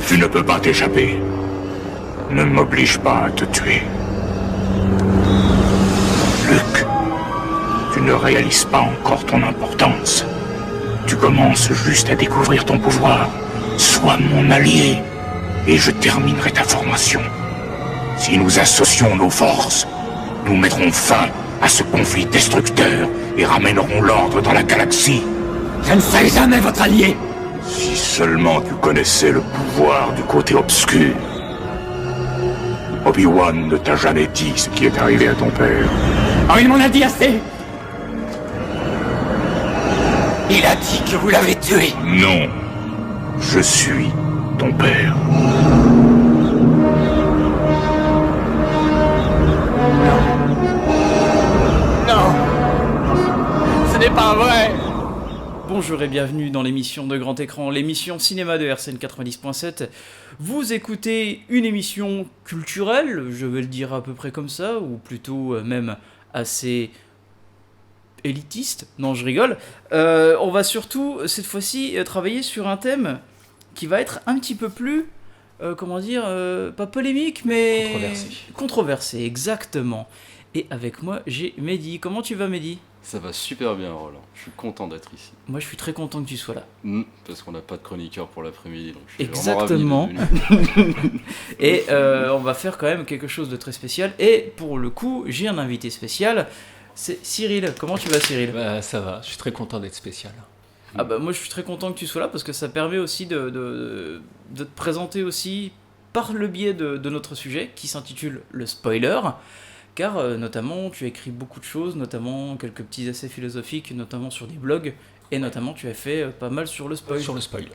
Tu ne peux pas t'échapper. Ne m'oblige pas à te tuer. Luke, tu ne réalises pas encore ton importance. Tu commences juste à découvrir ton pouvoir. Sois mon allié, et je terminerai ta formation. Si nous associons nos forces, nous mettrons fin à ce conflit destructeur et ramènerons l'ordre dans la galaxie. Je ne serai jamais votre allié. Si seulement tu connaissais le pouvoir du côté obscur. Obi-Wan ne t'a jamais dit ce qui est arrivé à ton père. Oh, il m'en a dit assez. Il a dit que vous l'avez tué. Non. Je suis ton père. Non. Ce n'est pas vrai. Bonjour et bienvenue dans l'émission de Grand Écran, l'émission cinéma de RCN 90.7. Vous écoutez une émission culturelle, je vais le dire à peu près comme ça, ou plutôt même assez élitiste. Non, je rigole. On va surtout, cette fois-ci, travailler sur un thème qui va être un petit peu plus, pas polémique, mais... Controversé, exactement. Et avec moi, j'ai Mehdi. Comment tu vas, Mehdi ? Ça va super bien, Roland. Je suis content d'être ici. Moi, je suis très content que tu sois là. Parce qu'on n'a pas de chroniqueur pour l'après-midi, donc je suis exactement. vraiment ravi d'être venu. Et on va faire quand même quelque chose de très spécial. Et pour le coup, j'ai un invité spécial. C'est Cyril. Comment tu vas, Cyril ? Bah, ça va, je suis très content d'être spécial. Ah bah moi je suis très content que tu sois là parce que ça permet aussi de te présenter aussi par le biais de notre sujet qui s'intitule le spoiler. Car notamment tu as écrit beaucoup de choses, notamment quelques petits essais philosophiques, notamment sur des blogs, et notamment tu as fait pas mal sur le spoil. Sur le spoil.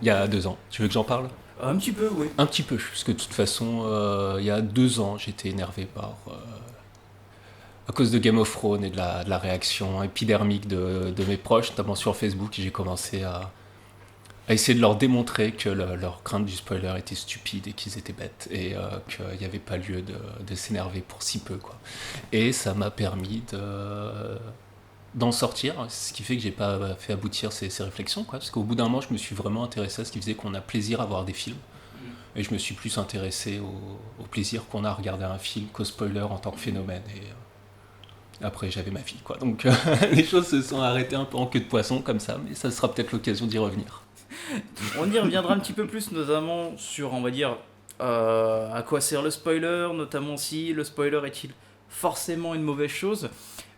Il y a 2 ans. Tu veux que j'en parle ? Un petit peu, oui. Un petit peu, parce que de toute façon, il y a 2 ans, j'étais énervé à cause de Game of Thrones et de la réaction épidermique de mes proches, notamment sur Facebook, j'ai commencé à essayer de leur démontrer que leur crainte du spoiler était stupide et qu'ils étaient bêtes et qu'il n'y avait pas lieu de s'énerver pour si peu, quoi. Et ça m'a permis d'en sortir, ce qui fait que j'ai pas fait aboutir ces réflexions, quoi, parce qu'au bout d'un moment, je me suis vraiment intéressé à ce qui faisait qu'on a plaisir à voir des films. Et je me suis plus intéressé au plaisir qu'on a à regarder un film qu'au spoiler en tant que phénomène. Et après, j'avais ma vie, quoi. Donc, les choses se sont arrêtées un peu en queue de poisson, comme ça, mais ça sera peut-être l'occasion d'y revenir. On y reviendra un petit peu plus, notamment sur, on va dire, à quoi sert le spoiler, notamment si le spoiler est-il forcément une mauvaise chose.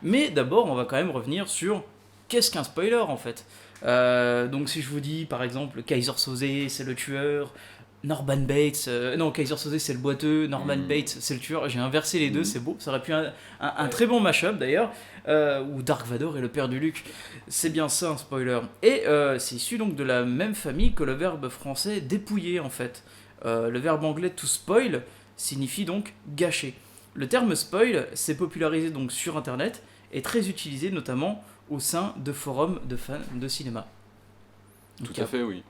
Mais d'abord, on va quand même revenir sur qu'est-ce qu'un spoiler, en fait. Donc, si je vous dis, par exemple, Kaiser Soze, c'est le tueur... Norman Bates, Kaiser Soze c'est le boiteux, Norman Bates c'est le tueur, j'ai inversé les deux, c'est beau, ça aurait pu un très bon mash-up d'ailleurs, où Dark Vador est le père du Luke, c'est bien ça un spoiler. Et c'est issu donc de la même famille que le verbe français dépouiller en fait. Le verbe anglais to spoil signifie donc gâcher. Le terme spoil s'est popularisé donc sur internet et très utilisé notamment au sein de forums de fans de cinéma. Tout à fait, oui.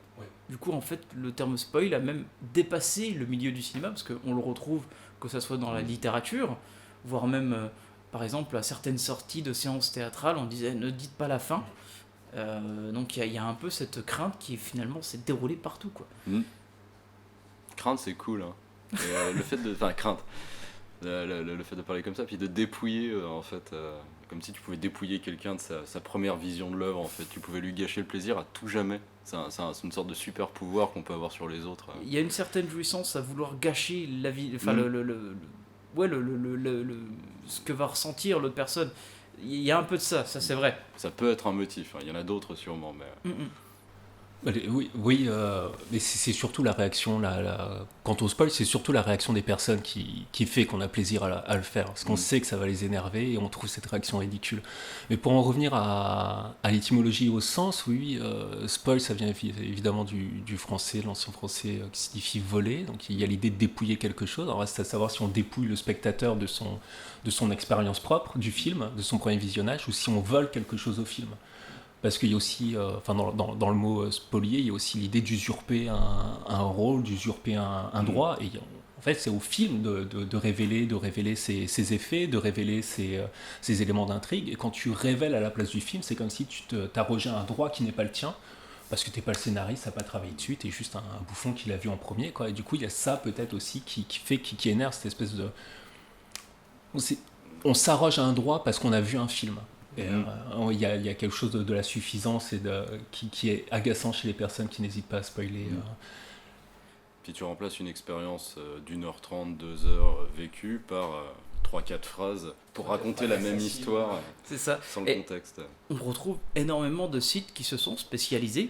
Du coup, en fait, le terme spoil a même dépassé le milieu du cinéma, parce qu'on le retrouve, que ce soit dans la littérature, voire même, par exemple, à certaines sorties de séances théâtrales, on disait « ne dites pas la fin ». Donc il y a un peu cette crainte qui, finalement, s'est déroulée partout, quoi. Crainte, c'est cool, hein. Et, le fait de... Enfin, crainte. Le fait de parler comme ça, puis de dépouiller, en fait... comme si tu pouvais dépouiller quelqu'un de sa première vision de l'œuvre, en fait. Tu pouvais lui gâcher le plaisir à tout jamais. C'est une sorte de super pouvoir qu'on peut avoir sur les autres. Il y a une certaine jouissance à vouloir gâcher la vie, enfin ce que va ressentir l'autre personne. Il y a un peu de ça c'est vrai. Ça peut être un motif, hein. Il y en a d'autres sûrement, mais... Oui, mais c'est surtout la réaction, quant au spoil, c'est surtout la réaction des personnes qui fait qu'on a plaisir à le faire, parce qu'on sait que ça va les énerver et on trouve cette réaction ridicule. Mais pour en revenir à l'étymologie, au sens, oui, spoil, ça vient évidemment du français, l'ancien français qui signifie voler, donc il y a l'idée de dépouiller quelque chose. Alors reste à savoir si on dépouille le spectateur de son expérience propre, du film, de son premier visionnage, ou si on vole quelque chose au film. Parce qu'il y a aussi, dans le mot spolier, il y a aussi l'idée d'usurper un rôle, d'usurper un droit. Et en fait, c'est au film de révéler ses effets, de révéler ses éléments d'intrigue. Et quand tu révèles à la place du film, c'est comme si tu t'arrogeais un droit qui n'est pas le tien parce que t'es pas le scénariste, t'as pas travaillé dessus, t'es juste un bouffon qui l'a vu en premier, quoi. Et du coup, il y a ça peut-être aussi qui énerve cette espèce de... On s'arroge à un droit parce qu'on a vu un film. Il y a quelque chose de la suffisance et qui est agaçant chez les personnes qui n'hésitent pas à spoiler. Puis tu remplaces une expérience d'1h30, 2h vécue par 3-4 phrases pour raconter la même histoire C'est ça. sans le contexte. On retrouve énormément de sites qui se sont spécialisés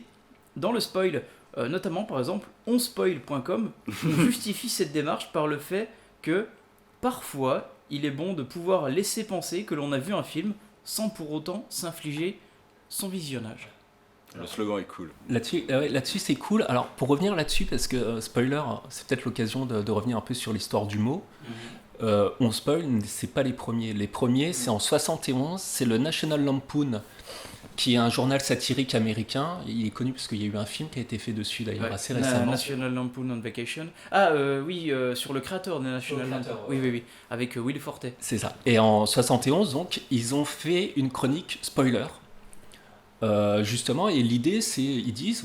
dans le spoil. Notamment, par exemple, onspoil.com justifie cette démarche par le fait que parfois, il est bon de pouvoir laisser penser que l'on a vu un film sans pour autant s'infliger son visionnage. Le slogan est cool. Là-dessus, c'est cool. Alors, pour revenir là-dessus, parce que spoiler, c'est peut-être l'occasion de revenir un peu sur l'histoire du mot. On spoil, c'est pas les premiers. Les premiers, c'est en 71, c'est le National Lampoon, qui est un journal satirique américain. Il est connu parce qu'il y a eu un film qui a été fait dessus d'ailleurs assez récemment. National Lampoon on Vacation. Sur le créateur de National Lampoon. Oui, avec Will Forte. C'est ça. Et en 71, donc, ils ont fait une chronique spoiler. Justement, et l'idée, c'est, ils disent,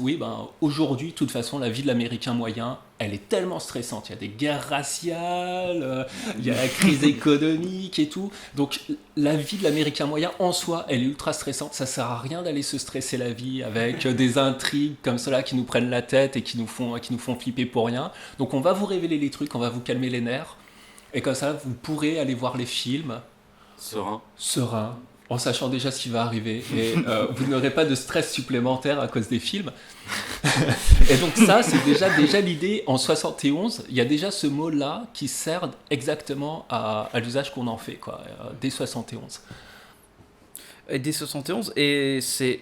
aujourd'hui, de toute façon, la vie de l'Américain moyen, elle est tellement stressante. Il y a des guerres raciales, il y a la crise économique et tout. Donc, la vie de l'Américain moyen, en soi, elle est ultra stressante. Ça sert à rien d'aller se stresser la vie avec des intrigues comme cela qui nous prennent la tête et qui nous font flipper pour rien. Donc, on va vous révéler les trucs, on va vous calmer les nerfs. Et comme ça, vous pourrez aller voir les films. Serein. En sachant déjà ce qui va arriver, et vous n'aurez pas de stress supplémentaire à cause des films. Et donc ça, c'est déjà l'idée. En 71, il y a déjà ce mot-là qui sert exactement à l'usage qu'on en fait, quoi, dès 71. Et dès 71, et c'est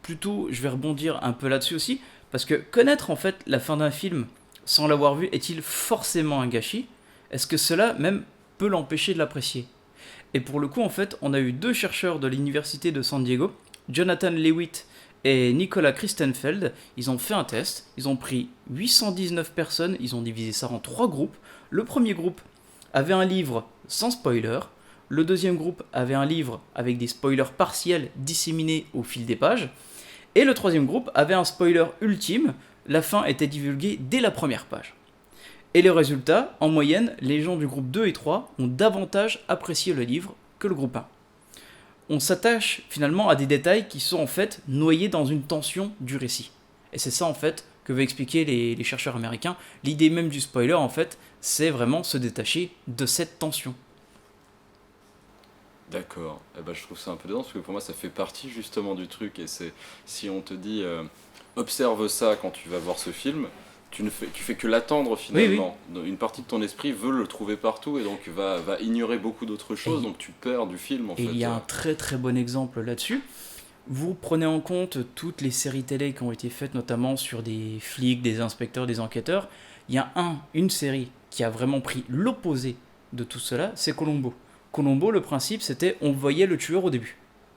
plutôt, je vais rebondir un peu là-dessus aussi, parce que connaître en fait la fin d'un film sans l'avoir vu est-il forcément un gâchis ? Est-ce que cela même peut l'empêcher de l'apprécier ? Et pour le coup, en fait, on a eu 2 chercheurs de l'université de San Diego, Jonathan Lewitt et Nicolas Christenfeld. Ils ont fait un test, ils ont pris 819 personnes, ils ont divisé ça en 3 groupes. Le premier groupe avait un livre sans spoiler, le deuxième groupe avait un livre avec des spoilers partiels disséminés au fil des pages, et le troisième groupe avait un spoiler ultime, la fin était divulguée dès la première page. Et les résultats, en moyenne, les gens du groupe 2 et 3 ont davantage apprécié le livre que le groupe 1. On s'attache finalement à des détails qui sont en fait noyés dans une tension du récit. Et c'est ça en fait que veulent expliquer les chercheurs américains. L'idée même du spoiler en fait, c'est vraiment se détacher de cette tension. D'accord. Je trouve ça un peu dedans parce que pour moi ça fait partie justement du truc, et c'est si on te dit observe ça quand tu vas voir ce film, tu fais que l'attendre finalement. Oui. Une partie de ton esprit veut le trouver partout et donc va ignorer beaucoup d'autres choses, donc tu perds du film en fait. Et il y a un très très bon exemple là-dessus. Vous prenez en compte toutes les séries télé qui ont été faites notamment sur des flics, des inspecteurs, des enquêteurs. Il y a une série qui a vraiment pris l'opposé de tout cela, c'est Columbo. Columbo, le principe c'était on voyait le tueur au début.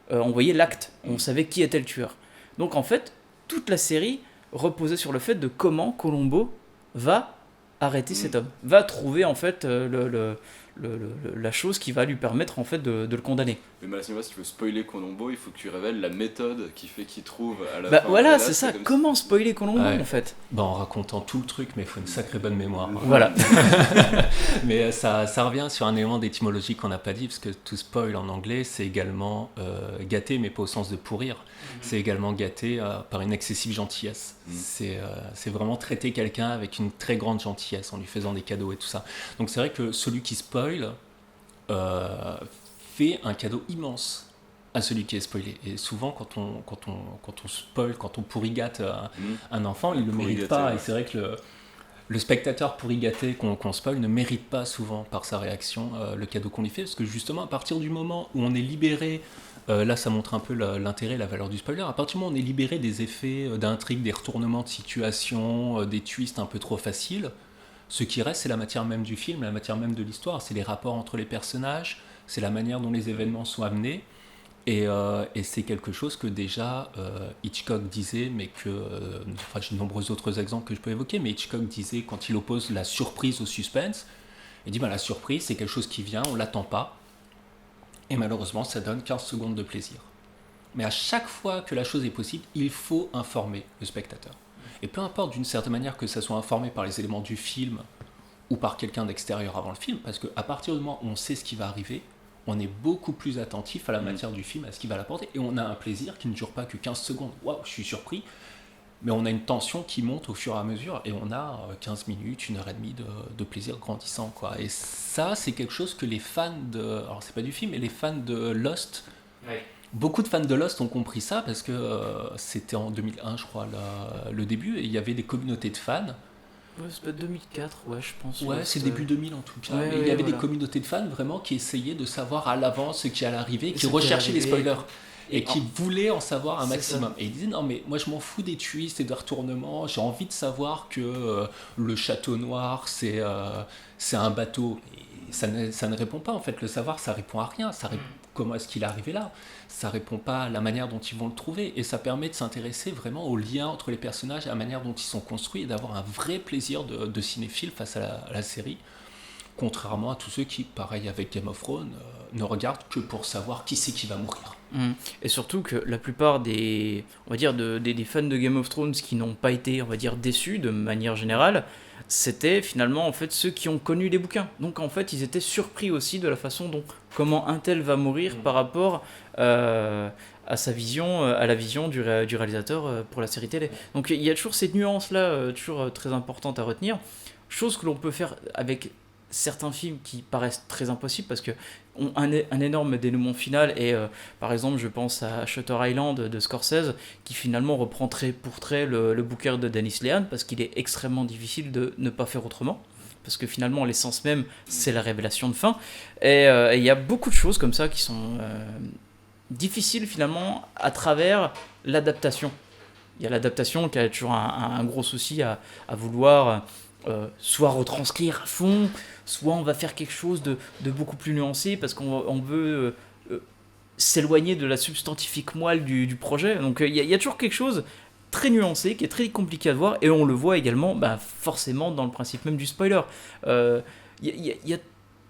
On voyait l'acte, on savait qui était le tueur. Donc en fait, toute la série reposait sur le fait de comment Columbo va arrêter cet homme, va trouver en fait la chose qui va lui permettre en fait de le condamner. Mais Malassima, si tu veux spoiler Columbo, il faut que tu révèles la méthode qui fait qu'il trouve à la fin. Voilà, c'est ça. Comment spoiler Columbo en fait ? En racontant tout le truc, mais il faut une sacrée bonne mémoire. Voilà. Mais ça revient sur un élément d'étymologie qu'on n'a pas dit, parce que to spoil en anglais, c'est également gâter, mais pas au sens de pourrir. C'est également gâter par une excessive gentillesse. C'est vraiment traiter quelqu'un avec une très grande gentillesse en lui faisant des cadeaux et tout ça. Donc c'est vrai que celui qui spoil fait un cadeau immense à celui qui est spoilé. Et souvent, quand on spoil, quand on pourrigate un enfant, il ne le mérite pas. Et c'est vrai que le spectateur pourrigaté qu'on spoil ne mérite pas souvent par sa réaction le cadeau qu'on lui fait, parce que justement, à partir du moment où on est libéré, là ça montre un peu l'intérêt, la valeur du spoiler, à partir du moment où on est libéré des effets d'intrigue, des retournements de situation, des twists un peu trop faciles, ce qui reste, c'est la matière même du film, la matière même de l'histoire, c'est les rapports entre les personnages, c'est la manière dont les événements sont amenés, et c'est quelque chose que déjà Hitchcock disait, mais que, j'ai de nombreux autres exemples que je peux évoquer, mais Hitchcock disait, quand il oppose la surprise au suspense, il dit la surprise c'est quelque chose qui vient, on l'attend pas, et malheureusement ça donne 15 secondes de plaisir. Mais à chaque fois que la chose est possible, il faut informer le spectateur. Et peu importe d'une certaine manière que ça soit informé par les éléments du film ou par quelqu'un d'extérieur avant le film, parce qu'à partir du moment où on sait ce qui va arriver, on est beaucoup plus attentif à la matière du film, à ce qu'il va l'apporter, et on a un plaisir qui ne dure pas que 15 secondes. Waouh, je suis surpris. Mais on a une tension qui monte au fur et à mesure, et on a 15 minutes, 1h30 de plaisir grandissant, quoi. Et ça, c'est quelque chose que les fans de... Alors, c'est pas du film, mais les fans de Lost... Ouais. Beaucoup de fans de Lost ont compris ça, parce que c'était en 2001, je crois, le début, et il y avait des communautés de fans. Ouais, c'est pas 2004, ouais, je pense. Ouais, c'est début 2000 en tout cas. Ouais, mais il y avait voilà. des communautés de fans vraiment qui essayaient de savoir à l'avance ce qui allait arriver, qui ce qui recherchaient les allait arriver. spoilers. Et qui voulaient en savoir un C'est maximum. Et ils disaient non mais moi je m'en fous des twists et des retournements, j'ai envie de savoir que le château noir c'est un bateau. Et ça ne répond pas en fait, le savoir ça répond à rien, comment est-ce qu'il est arrivé là, ça répond pas à la manière dont ils vont le trouver, et ça permet de s'intéresser vraiment au lien entre les personnages, à la manière dont ils sont construits, et d'avoir un vrai plaisir de cinéphile face à la série. Contrairement à tous ceux qui, pareil avec Game of Thrones, ne regardent que pour savoir qui c'est qui va mourir. Et surtout que la plupart des, on va dire, des fans de Game of Thrones qui n'ont pas été, on va dire, déçus de manière générale, c'était finalement en fait ceux qui ont connu les bouquins. Donc en fait, ils étaient surpris aussi de la façon dont comment un tel va mourir par rapport à sa vision, à la vision du réalisateur pour la série télé. Donc il y a toujours cette nuance-là, toujours très importante à retenir. Chose que l'on peut faire avec certains films qui paraissent très impossibles parce que ont un énorme dénouement final, et par exemple je pense à Shutter Island de Scorsese qui finalement reprend trait pour trait le bouquin de Dennis Lehane, parce qu'il est extrêmement difficile de ne pas faire autrement, parce que finalement l'essence même c'est la révélation de fin, et il y a beaucoup de choses comme ça qui sont difficiles finalement à travers l'adaptation. Il y a l'adaptation qui a toujours un gros souci à vouloir soit retranscrire à fond, soit on va faire quelque chose de beaucoup plus nuancé parce qu'on veut s'éloigner de la substantifique moelle du projet. Donc il y a toujours quelque chose très nuancé qui est très compliqué à voir, et on le voit également forcément dans le principe même du spoiler.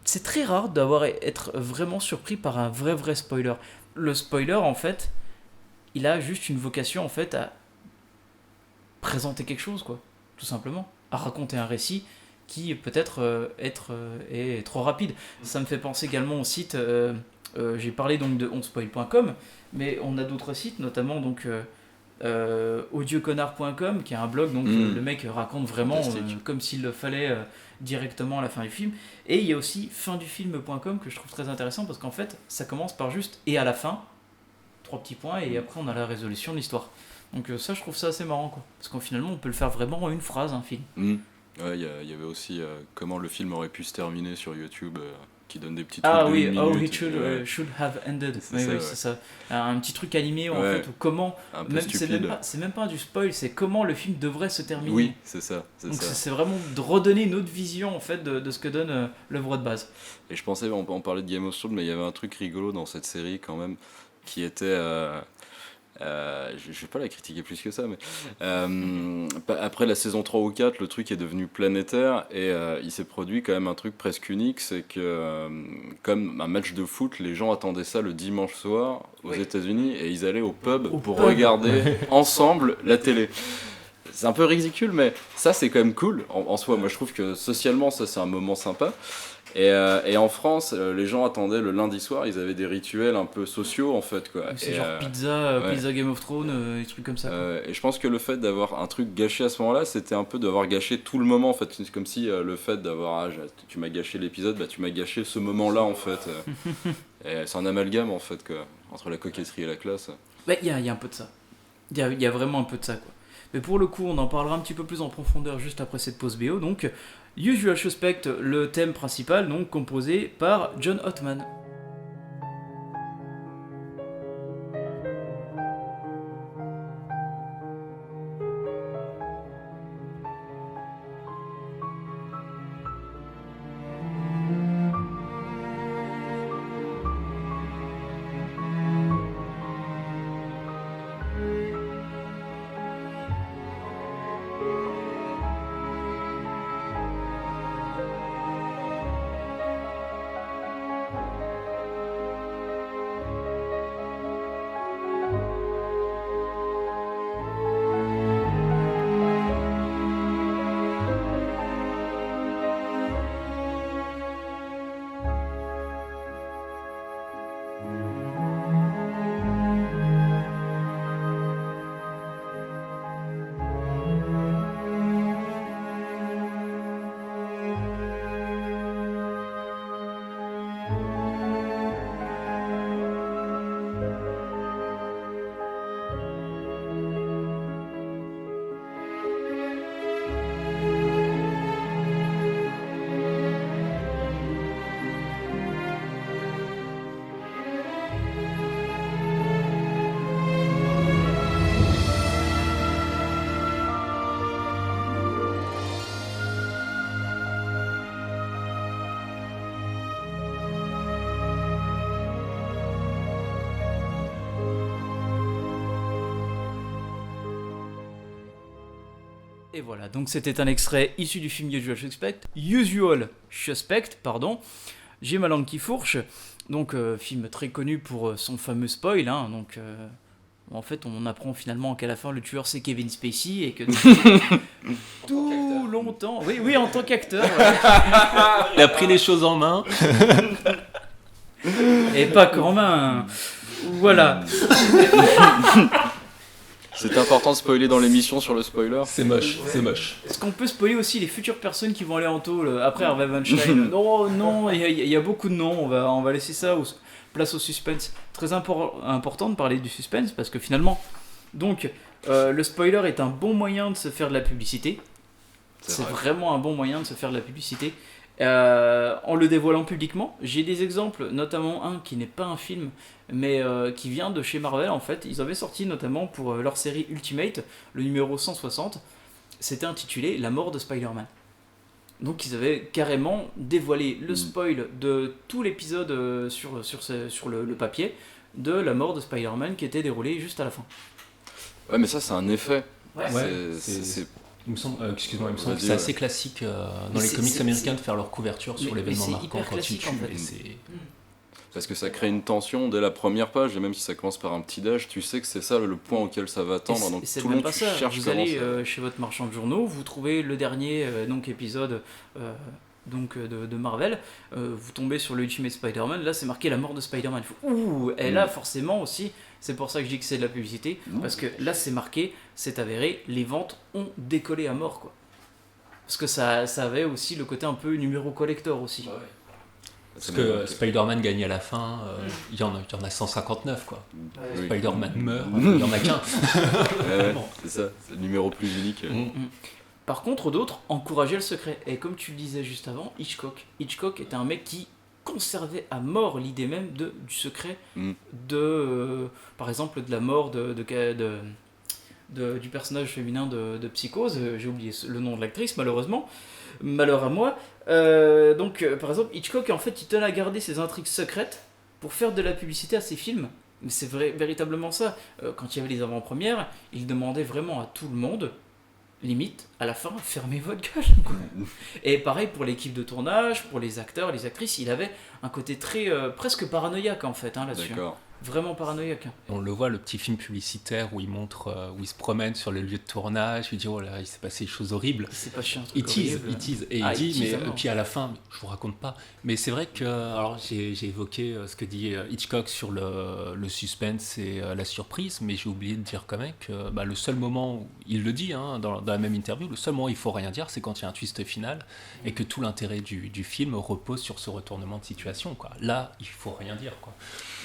C'est très rare être vraiment surpris par un vrai spoiler. Le spoiler en fait, il a juste une vocation en fait à présenter quelque chose, quoi, tout simplement, à raconter un récit qui peut-être est trop rapide. Ça me fait penser également au site, j'ai parlé donc de onspoil.com, mais on a d'autres sites, notamment donc audioconnard.com, qui est un blog, donc le mec raconte vraiment comme s'il le fallait directement à la fin du film. Et il y a aussi findufilm.com que je trouve très intéressant, parce qu'en fait ça commence par juste et à la fin, 3 petits points, et après on a la résolution de l'histoire. Donc ça, je trouve ça assez marrant, quoi. Parce qu'en finalement, on peut le faire vraiment en une phrase, un film. Ouais, il y avait aussi comment le film aurait pu se terminer sur YouTube, qui donne des petits trucs Ah de oui, une how minute, it should have ended. C'est ça. Un petit truc animé, en fait, ou comment... un peu Même, stupide. c'est même pas du spoil, c'est comment le film devrait se terminer. Oui, c'est ça. Donc c'est vraiment de redonner une autre vision, en fait, de ce que donne l'œuvre de base. Et je pensais, on parlait de Game of Thrones, mais il y avait un truc rigolo dans cette série quand même, qui était... je vais pas la critiquer plus que ça, mais après la saison 3 ou 4, le truc est devenu planétaire, et il s'est produit quand même un truc presque unique, c'est que comme un match de foot, les gens attendaient ça le dimanche soir aux États-Unis, et ils allaient au pub pour regarder ensemble la télé. C'est un peu ridicule, mais ça c'est quand même cool en soi. Moi je trouve que socialement ça c'est un moment sympa. Et en France, les gens attendaient le lundi soir, ils avaient des rituels un peu sociaux en fait, quoi. C'est genre pizza Game of Thrones, des trucs comme ça. Et je pense que le fait d'avoir un truc gâché à ce moment-là, c'était un peu d'avoir gâché tout le moment en fait. C'est comme si le fait d'avoir tu m'as gâché l'épisode, tu m'as gâché ce moment-là en fait. Et c'est un amalgame en fait, quoi, entre la coquetterie et la classe. Il y a un peu de ça. Il y a vraiment un peu de ça, quoi. Mais pour le coup, on en parlera un petit peu plus en profondeur juste après cette pause BO. Donc, Usual Suspect, le thème principal, donc composé par John Ottman. Et voilà, donc c'était un extrait issu du film Usual Suspect, pardon. J'ai ma langue qui fourche. Donc, film très connu pour son fameux spoil. Hein, donc, en fait, on apprend finalement qu'à la fin, le tueur c'est Kevin Spacey et que tout longtemps. Oui, en tant qu'acteur. Ouais. Il a pris les choses en main. Et pas qu'en main. Voilà. C'est important de spoiler dans l'émission sur le spoiler. C'est moche, c'est moche. Est-ce qu'on peut spoiler aussi les futures personnes qui vont aller en taule après Harvey Weinstein? Non, il y a beaucoup de noms, on va laisser ça, place au suspense. Très important de parler du suspense parce que finalement, donc, le spoiler est un bon moyen de se faire de la publicité. C'est vraiment un bon moyen de se faire de la publicité. En le dévoilant publiquement, j'ai des exemples, notamment un qui n'est pas un film, mais qui vient de chez Marvel en fait. Ils avaient sorti notamment pour leur série Ultimate, le numéro 160, c'était intitulé La mort de Spider-Man. Donc ils avaient carrément dévoilé le spoil de tout l'épisode sur le papier de la mort de Spider-Man qui était déroulé juste à la fin. Ouais, mais ça c'est un effet. Ouais. C'est Il me semble, que c'est assez classique dans les comics américains de faire leur couverture sur l'événement marquant quand ils tuent. Parce que ça crée une tension dès la première page, et même si ça commence par un petit dash, tu sais que c'est ça le point auquel ça va tendre. Donc c'est tout le même monde pas ça. cherche Vous comment allez ça... chez votre marchand de journaux, vous trouvez le dernier épisode de Marvel, vous tombez sur le Ultimate Spider-Man, là c'est marqué la mort de Spider-Man. Et là forcément aussi, c'est pour ça que je dis que c'est de la publicité, parce que là c'est marqué, c'est avéré, les ventes ont décollé à mort quoi. Parce que ça avait aussi le côté un peu numéro collector aussi. Ouais. Parce que Spider-Man gagne à la fin, il y en a 159 quoi. Oui. Spider-Man meurt, il y en a qu'un. C'est ça, c'est le numéro plus unique. Par contre, d'autres encourageaient le secret. Et comme tu le disais juste avant, Hitchcock était un mec qui conservait à mort l'idée même du secret, par exemple de la mort du personnage féminin de Psychose. J'ai oublié le nom de l'actrice malheureusement. Malheur à moi. Par exemple, Hitchcock en fait il tenait à garder ses intrigues secrètes pour faire de la publicité à ses films. Mais c'est véritablement ça. Quand il y avait les avant-premières, il demandait vraiment à tout le monde, limite, à la fin, fermez votre gueule. Et pareil pour l'équipe de tournage, pour les acteurs, les actrices, il avait un côté très presque paranoïaque en fait là-dessus. D'accord. Vraiment paranoïaque. On le voit, le petit film publicitaire où il montre, où il se promène sur le lieu de tournage, il dit oh là, il s'est passé des choses horribles. C'est pas chiant. Il tease, et il dit, mais puis à la fin, je vous raconte pas. Mais c'est vrai que, alors j'ai évoqué ce que dit Hitchcock sur le suspense et la surprise, mais j'ai oublié de dire quand même que le seul moment où il le dit dans la même interview, le seul moment où il faut rien dire, c'est quand il y a un twist final et que tout l'intérêt du film repose sur ce retournement de situation, quoi. Là, il faut rien dire, quoi.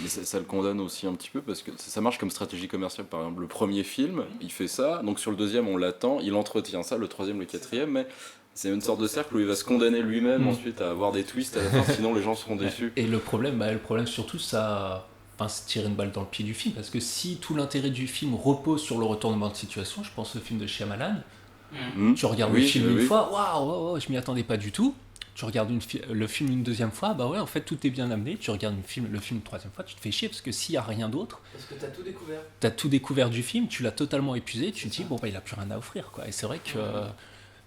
Mais ça le condamne aussi un petit peu parce que ça marche comme stratégie commerciale. Par exemple, le premier film, il fait ça, donc sur le deuxième, on l'attend, il entretient ça, le troisième, le quatrième, mais c'est une sorte de cercle où il va se condamner lui-même ensuite à avoir des twists à la fin, sinon les gens seront déçus. Et le problème surtout, ça se tire une balle dans le pied du film, parce que si tout l'intérêt du film repose sur le retournement de situation, je pense au film de Shyamalan, tu regardes le film une fois, waouh, je m'y attendais pas du tout. Tu regardes le film une deuxième fois, en fait tout est bien amené. Tu regardes le film une troisième fois, tu te fais chier parce que s'il n'y a rien d'autre, parce que t'as tout découvert. T'as tout découvert du film, tu l'as totalement épuisé, tu te dis il a plus rien à offrir quoi. Et c'est vrai que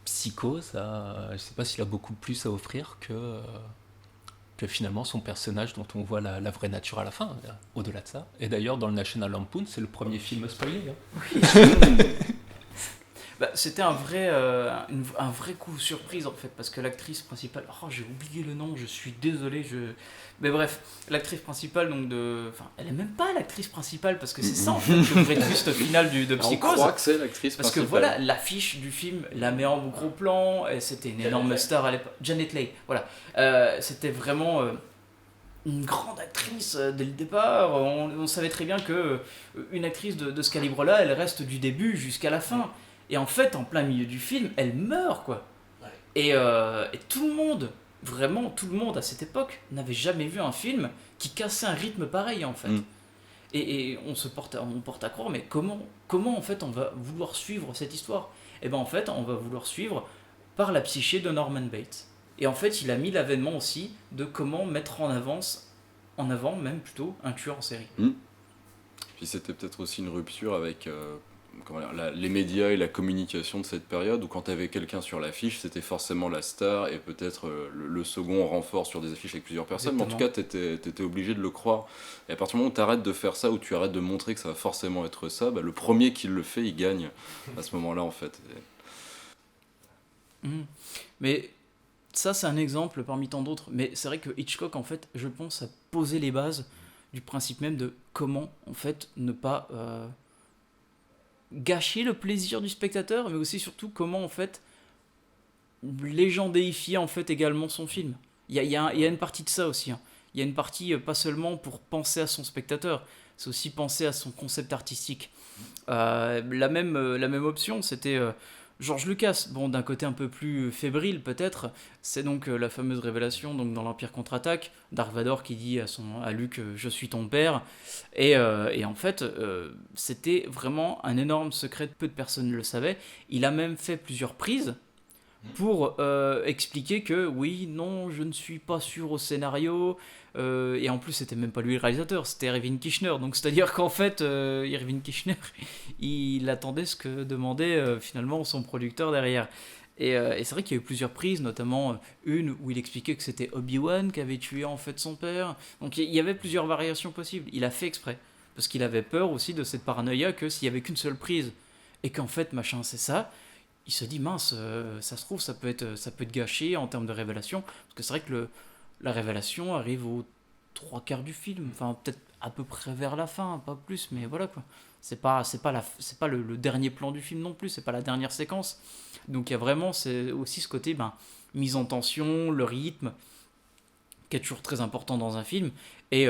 Psychose, je sais pas s'il a beaucoup plus à offrir que finalement son personnage dont on voit la vraie nature à la fin, au-delà de ça. Et d'ailleurs dans le National Lampoon, c'est le premier film spoilé. C'était un vrai coup surprise en fait, parce que l'actrice principale, j'ai oublié le nom, je suis désolé, mais bref, l'actrice principale elle est même pas l'actrice principale, parce que c'est ça en fait le vrai twist final de Psychose. On croit que c'est l'actrice parce principale. Que voilà, l'affiche du film la met en gros plan, et c'était une énorme star à l'époque, Janet Leigh, voilà, c'était vraiment une grande actrice dès le départ. On savait très bien que une actrice de ce calibre-là, elle reste du début jusqu'à la fin. Et en fait, en plein milieu du film, elle meurt, quoi. Ouais. Et tout le monde, vraiment tout le monde à cette époque, n'avait jamais vu un film qui cassait un rythme pareil, en fait. Et on porte à croire, mais comment en fait on va vouloir suivre cette histoire ? Et en fait, on va vouloir suivre par la psyché de Norman Bates. Et en fait, il a mis l'avènement aussi de comment mettre en avant même plutôt un tueur en série. Puis c'était peut-être aussi une rupture avec les médias et la communication de cette période, où quand tu avais quelqu'un sur l'affiche, c'était forcément la star et peut-être le second renfort sur des affiches avec plusieurs personnes. Mais en tout cas, tu étais obligé de le croire. Et à partir du moment où tu arrêtes de faire ça, où tu arrêtes de montrer que ça va forcément être ça, le premier qui le fait, il gagne à ce moment-là, en fait. Mais ça, c'est un exemple parmi tant d'autres. Mais c'est vrai que Hitchcock, en fait, je pense, a posé les bases du principe même de comment, en fait, ne pas gâcher le plaisir du spectateur, mais aussi surtout comment, en fait, légendéifier, en fait, également son film. Il y a une partie de ça aussi. Hein. Il y a une partie, pas seulement pour penser à son spectateur, c'est aussi penser à son concept artistique. La même option, c'était... George Lucas, bon, d'un côté un peu plus fébrile peut-être, c'est donc la fameuse révélation donc dans l'Empire contre-attaque, Dark Vador qui dit à Luke « Je suis ton père », et en fait, c'était vraiment un énorme secret, peu de personnes le savaient. Il a même fait plusieurs prises pour expliquer que oui, non, je ne suis pas sûr au scénario, et en plus c'était même pas lui le réalisateur, c'était Irving Kirchner, donc c'est à dire qu'en fait Irving Kirchner il attendait ce que demandait finalement son producteur derrière, et c'est vrai qu'il y a eu plusieurs prises, notamment une où il expliquait que c'était Obi-Wan qui avait tué en fait son père, donc il y avait plusieurs variations possibles. Il a fait exprès parce qu'il avait peur aussi de cette paranoïa que s'il y avait qu'une seule prise et qu'en fait machin c'est ça, il se dit mince, ça se trouve ça peut être gâché en termes de révélation, parce que c'est vrai que la révélation arrive aux 3/4 du film, enfin peut-être à peu près vers la fin, pas plus, mais voilà quoi. C'est pas le dernier plan du film non plus, c'est pas la dernière séquence. Donc il y a vraiment c'est aussi ce côté mise en tension, le rythme, qui est toujours très important dans un film. Et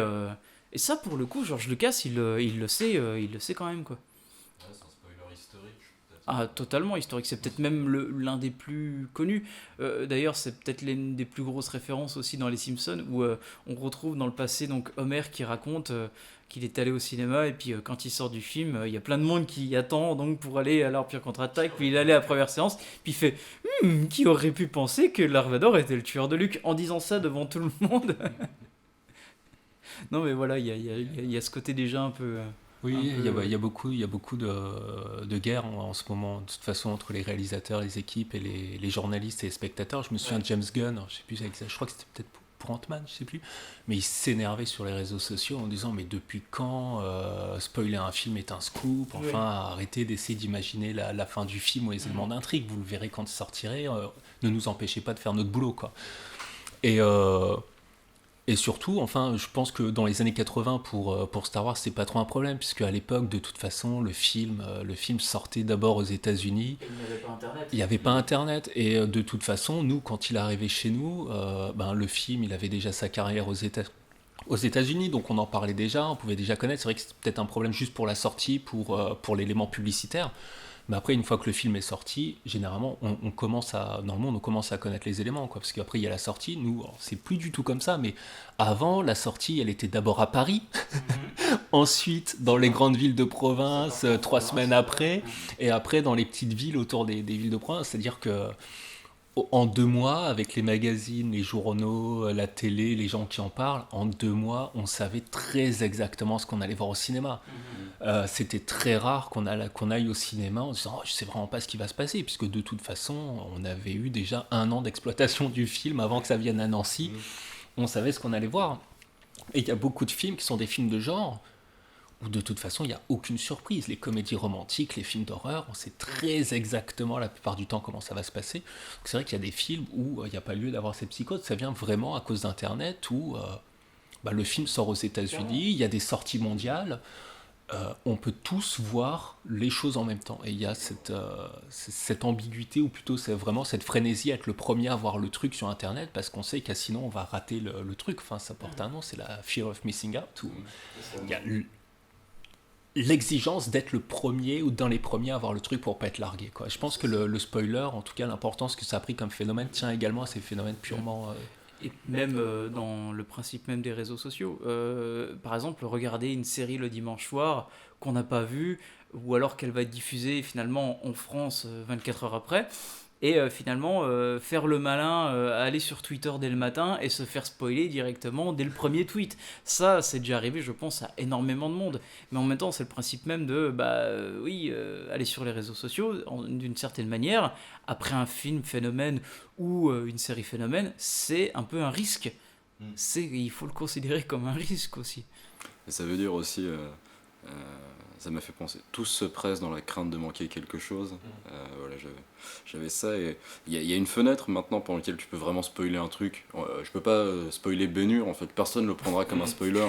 ça pour le coup, George Lucas il le sait quand même quoi. C'est un spoiler historique. Ah, totalement historique, c'est peut-être même l'un des plus connus. D'ailleurs, c'est peut-être l'une des plus grosses références aussi dans Les Simpsons, où on retrouve dans le passé donc Homer qui raconte qu'il est allé au cinéma, et puis quand il sort du film, il y a plein de monde qui attend donc pour aller à l'Empire contre-attaque, puis il allait à la première séance, puis il fait « Qui aurait pu penser que Dark Vador était le tueur de Luke ?» en disant ça devant tout le monde. Non mais voilà, il y a ce côté déjà un peu... Oui, il y a beaucoup de guerres en ce moment, de toute façon, entre les réalisateurs, les équipes et les journalistes et les spectateurs. Je me souviens de James Gunn, je sais plus, je crois que c'était peut-être pour Ant-Man, je sais plus, mais il s'énervait sur les réseaux sociaux en disant mais depuis quand spoiler un film est un scoop, enfin arrêtez d'essayer d'imaginer la fin du film ou les éléments d'intrigue, vous le verrez quand il sortirez, ne nous empêchez pas de faire notre boulot quoi. Et surtout, enfin, je pense que dans les années 80, pour Star Wars, c'est pas trop un problème, puisque à l'époque, de toute façon, le film sortait d'abord aux États-Unis. Il n'y avait pas Internet. Et de toute façon, nous, quand il est arrivé chez nous, le film, il avait déjà sa carrière aux États-Unis, donc on en parlait déjà, on pouvait déjà connaître. C'est vrai que c'est peut-être un problème juste pour la sortie, pour l'élément publicitaire. Mais après, une fois que le film est sorti, généralement, on commence à connaître les éléments, quoi, parce qu'après, il y a la sortie. Nous, c'est plus du tout comme ça, mais avant, la sortie, elle était d'abord à Paris, ensuite dans les grandes villes de province, 3 semaines après, et après dans les petites villes autour des villes de province. C'est-à-dire que en 2 mois, avec les magazines, les journaux, la télé, les gens qui en parlent, en 2 mois, on savait très exactement ce qu'on allait voir au cinéma. C'était très rare qu'on aille au cinéma en disant je sais vraiment pas ce qui va se passer, puisque de toute façon, on avait eu déjà 1 an d'exploitation du film avant que ça vienne à Nancy. On savait ce qu'on allait voir. Et il y a beaucoup de films qui sont des films de genre, où de toute façon, il n'y a aucune surprise. Les comédies romantiques, les films d'horreur, on sait très exactement la plupart du temps comment ça va se passer. Donc c'est vrai qu'il y a des films où il n'y a pas lieu d'avoir ces psychoses. Ça vient vraiment à cause d'Internet, où le film sort aux États-Unis, il y a des sorties mondiales, on peut tous voir les choses en même temps. Et il y a cette ambiguïté, ou plutôt c'est vraiment cette frénésie à être le premier à voir le truc sur Internet, parce qu'on sait qu'à sinon on va rater le truc. Enfin, ça porte un nom, c'est la fear of missing out, où il y a l'exigence d'être le premier ou dans les premiers à voir le truc pour pas être largué, quoi. Je pense que le spoiler, en tout cas l'importance que ça a pris comme phénomène, tient également à ces phénomènes purement... Et même dans le principe même des réseaux sociaux. Par exemple, regarder une série le dimanche soir qu'on n'a pas vue, ou alors qu'elle va être diffusée finalement en France 24 heures après. et finalement faire le malin, aller sur Twitter dès le matin et se faire spoiler directement dès le premier tweet. Ça, c'est déjà arrivé, je pense, à énormément de monde. Mais en même temps, c'est le principe même de, aller sur les réseaux sociaux, d'une certaine manière, après un film phénomène ou une série phénomène, c'est un peu un risque. Il faut le considérer comme un risque aussi. Et ça veut dire aussi, ça m'a fait penser, tous se pressent dans la crainte de manquer quelque chose. Voilà, j'avais ça, et il y a une fenêtre maintenant pendant laquelle tu peux vraiment spoiler un truc. Je peux pas spoiler Ben-Hur, en fait, personne ne le prendra comme un spoiler.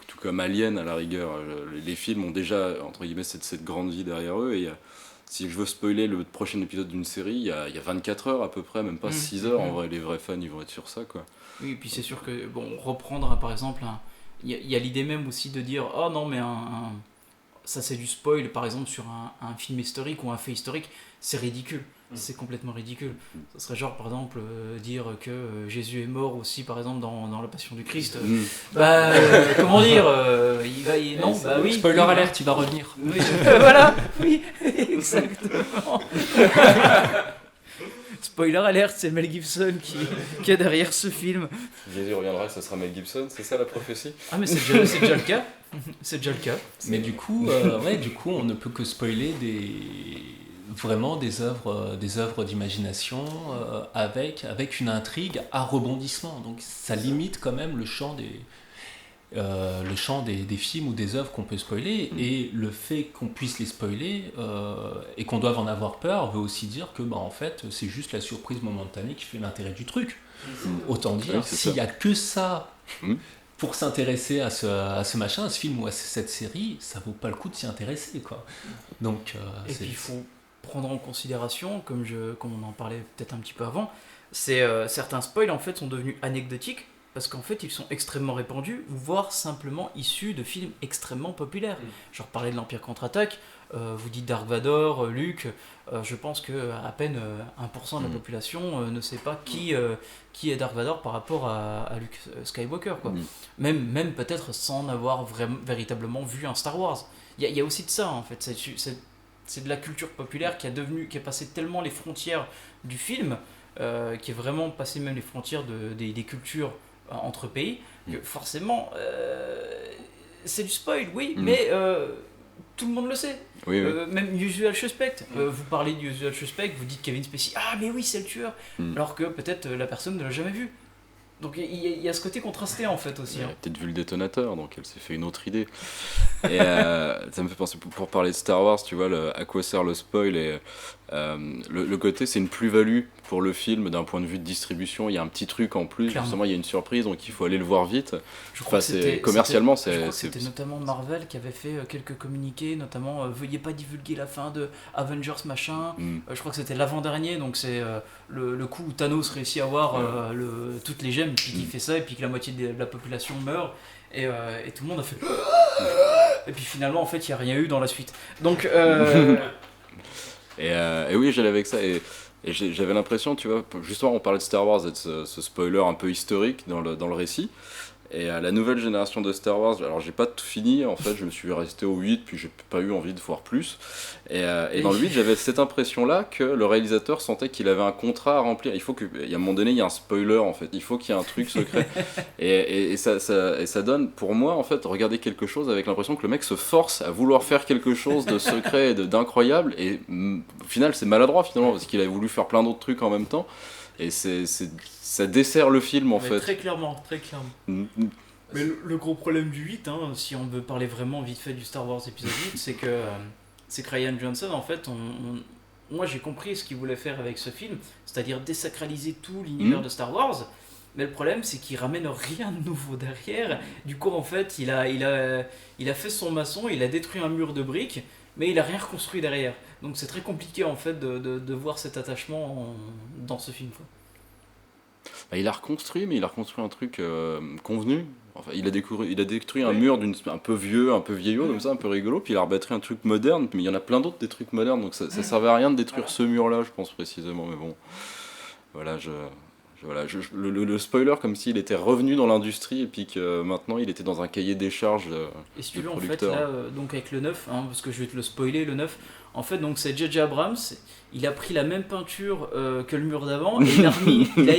Tout comme Alien à la rigueur. Les films ont déjà, entre guillemets, cette grande vie derrière eux, et si je veux spoiler le prochain épisode d'une série, il y a 24 heures à peu près, même pas 6 heures. En vrai, les vrais fans, ils vont être sur ça, quoi. Oui, et puis c'est sûr que, reprendre par exemple, il y a l'idée même aussi de dire, oh non, mais ça c'est du spoil, par exemple, sur un film historique ou un fait historique, c'est ridicule. C'est complètement ridicule. Ça serait genre, par exemple, dire que Jésus est mort aussi, par exemple, dans La Passion du Christ. Comment dire non, oui. Spoiler alert, il va revenir. Oui, voilà, oui, exactement. Spoiler alert, c'est Mel Gibson qui est derrière ce film. Jésus reviendra, ça sera Mel Gibson, c'est ça la prophétie ? Ah, mais c'est déjà le cas. C'est déjà le cas. Mais du coup, on ne peut que spoiler vraiment des œuvres d'imagination avec une intrigue à rebondissement. Donc ça limite quand même le champ des films ou des œuvres qu'on peut spoiler, et le fait qu'on puisse les spoiler et qu'on doive en avoir peur veut aussi dire que en fait c'est juste la surprise momentanée qui fait l'intérêt du truc. Autant dire, s'il n'y a que ça pour s'intéresser à ce machin, à ce film ou à cette série, ça vaut pas le coup de s'y intéresser, quoi. Donc puis il faut prendre en considération, comme on en parlait peut-être un petit peu avant, c'est certains spoils en fait sont devenus anecdotiques parce qu'en fait ils sont extrêmement répandus, voire simplement issus de films extrêmement populaires. Je reparlais de l'Empire contre-attaque, vous dites Dark Vador, Luke, je pense que à peine 1% de la population ne sait pas qui est Dark Vador par rapport à Luke Skywalker, quoi. Même peut-être sans avoir véritablement vu un Star Wars. Il y a aussi de ça en fait, c'est de la culture populaire qui est passé tellement les frontières du film, qui est vraiment passé même les frontières des cultures entre pays, que forcément c'est du spoil, oui, mais tout le monde le sait. Oui. Même Usual Suspect, vous parlez de Usual Suspect, vous dites Kevin Spacey, ah mais oui c'est le tueur, alors que peut-être la personne ne l'a jamais vu. Donc il y a ce côté contrasté en fait aussi. Elle a peut-être vu le détonateur, donc elle s'est fait une autre idée. Et ça me fait penser, pour parler de Star Wars, tu vois, à quoi sert le spoil, et le côté c'est une plus-value pour le film d'un point de vue de distribution. Il y a un petit truc en plus, clairement. justement il y a une surprise, donc il faut aller le voir vite. Je crois que commercialement, je crois que c'était notamment Marvel qui avait fait quelques communiqués, notamment veuillez pas divulguer la fin de Avengers machin. Je crois que c'était l'avant-dernier, donc c'est le coup où Thanos réussit à avoir toutes les gemmes, puis qui fait ça, et puis que la moitié de la population meurt, et tout le monde a fait et puis finalement en fait il n'y a rien eu dans la suite. Donc et oui, j'allais avec ça, et j'avais l'impression, tu vois, justement on parlait de Star Wars, d'être ce spoiler un peu historique dans le récit. Et à la nouvelle génération de Star Wars, alors j'ai pas tout fini, en fait je me suis resté au 8, puis j'ai pas eu envie de voir plus. Et dans le 8, j'avais cette impression-là que le réalisateur sentait qu'il avait un contrat à remplir. Il y a un moment donné, il y a un spoiler en fait, il faut qu'il y ait un truc secret. et ça donne, pour moi, en fait, regarder quelque chose avec l'impression que le mec se force à vouloir faire quelque chose de secret et d'incroyable, et au final c'est maladroit finalement, parce qu'il avait voulu faire plein d'autres trucs en même temps. Et ça dessert le film en fait. Très clairement. Mais le gros problème du 8, si on veut parler vraiment vite fait du Star Wars épisode 8, c'est que Rian Johnson, en fait, moi j'ai compris ce qu'il voulait faire avec ce film, c'est-à-dire désacraliser tout l'univers de Star Wars. Mais le problème, c'est qu'il ramène rien de nouveau derrière. Du coup, en fait, il a fait son maçon, il a détruit un mur de briques, mais il a rien reconstruit derrière. Donc c'est très compliqué en fait de voir cet attachement dans ce film, quoi. Bah, il a reconstruit, mais il a reconstruit un truc convenu. Enfin, il a détruit un mur un peu vieux, un peu vieillot, comme ça, un peu rigolo, puis il a rebâti un truc moderne, mais il y en a plein d'autres des trucs modernes, donc ça servait à rien de détruire ce mur-là, je pense précisément, mais bon, voilà, Voilà, le spoiler comme s'il était revenu dans l'industrie et puis que maintenant il était dans un cahier des charges Et si du tu veux, en fait, producteur. là, donc avec le 9, hein, parce que je vais te le spoiler, le 9, en fait, donc c'est J.J. Abrams, il a pris la même peinture que le mur d'avant, et il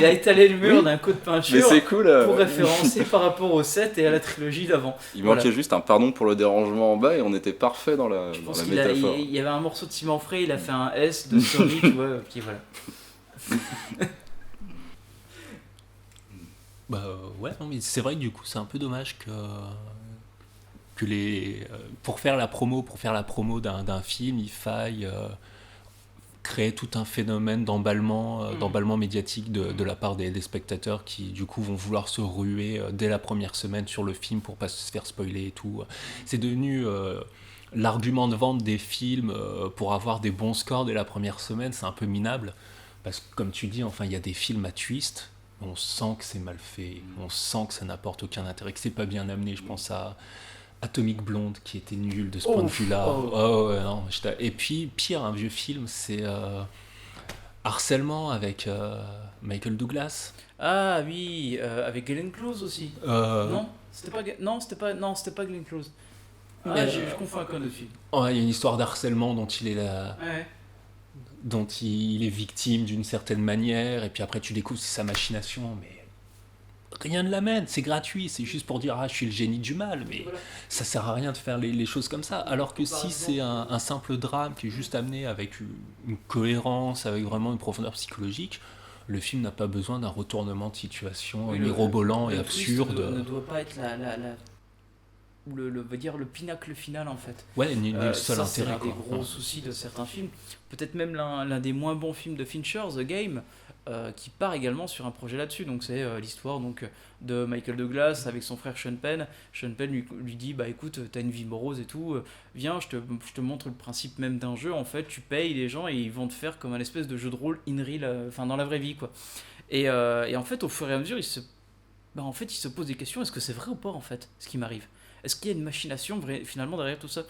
a étalé le mur d'un coup de Mais peinture c'est cool. pour référencer par rapport au 7 et à la trilogie d'avant. Il Voilà. manquait juste un pardon pour le dérangement en bas et on était parfait dans la, Je dans pense la qu'il métaphore. il y avait un morceau de ciment frais, il a fait un S de Sony, tu vois, qui voilà. Bah ouais, non, mais c'est vrai que du coup c'est un peu dommage que pour faire la promo d'un film, il faille créer tout un phénomène d'emballement médiatique de la part des spectateurs qui du coup vont vouloir se ruer dès la première semaine sur le film pour pas se faire spoiler et tout. C'est devenu l'argument de vente des films pour avoir des bons scores dès la première semaine, c'est un peu minable parce que comme tu dis, enfin il y a des films à twist. On sent que c'est mal fait, on sent que ça n'apporte aucun intérêt, que c'est pas bien amené. Je pense à Atomic Blonde qui était nul de ce point de vue-là. Ouais, non, et puis, pire, un vieux film, c'est Harcèlement avec Michael Douglas. Ah oui, avec Glenn Close aussi. Non, c'était pas Glenn Close. Ah, je confonds avec un autre film. Ouais, il y a une histoire d'harcèlement dont il est là. Ouais. Dont il est victime d'une certaine manière, et puis après tu découvres c'est sa machination, mais rien ne l'amène, c'est gratuit, c'est juste pour dire ah je suis le génie du mal, mais Voilà. ça sert à rien de faire les choses comme ça, alors que si c'est un simple drame qui est juste amené avec une cohérence, avec vraiment une profondeur psychologique, le film n'a pas besoin d'un retournement de situation mirobolant et le twist absurde. ne doit pas être le pinacle final en fait. Ouais, ni le seul ça, c'est intérêt. l'un des Quoi. gros soucis de certains films. Peut-être même l'un des moins bons films de Fincher, The Game, qui part également sur un projet là-dessus. Donc c'est l'histoire donc de Michael Douglas avec son frère Sean Penn. Sean Penn lui dit bah écoute, t'as une vie morose et tout, viens, je te montre le principe même d'un jeu. En fait, tu payes les gens et ils vont te faire comme un espèce de jeu de rôle in real, enfin dans la vraie vie quoi. Et en fait, au fur et à mesure, il se pose des questions. Est-ce que c'est vrai ou pas en fait ce qui m'arrive? Est-ce qu'il y a une machination finalement derrière tout ça?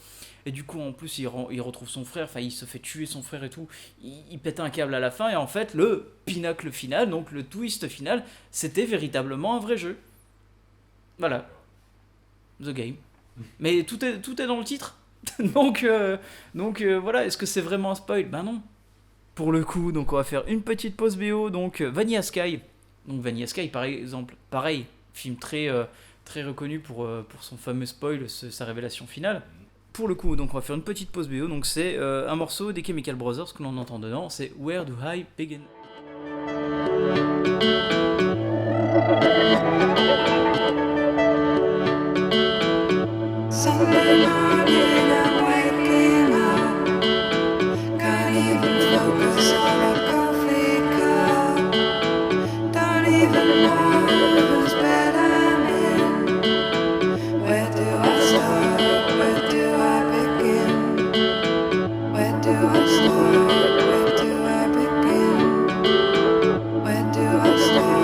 Et du coup, en plus, il retrouve son frère, enfin, il se fait tuer son frère et tout. Il pète un câble à la fin, et en fait, le pinacle final, donc le twist final, c'était véritablement un vrai jeu. Voilà. The Game. Mais tout est dans le titre. donc voilà, est-ce que c'est vraiment un spoil? Ben non. Pour le coup, donc on va faire une petite pause BO, donc Vanilla Sky. Donc Vanilla Sky, par exemple, pareil, film très reconnu pour son fameux spoil, sa révélation finale. Pour le coup, donc on va faire une petite pause BO, donc c'est un morceau des Chemical Brothers que l'on entend dedans, c'est Where Do I Begin? Sunday morning, I'm waking up. Can't even focus on a coffee cup. Don't even know whose bed I'm in. Where do I start? Where do I begin? Where do I start? Where do I begin? Where do I start?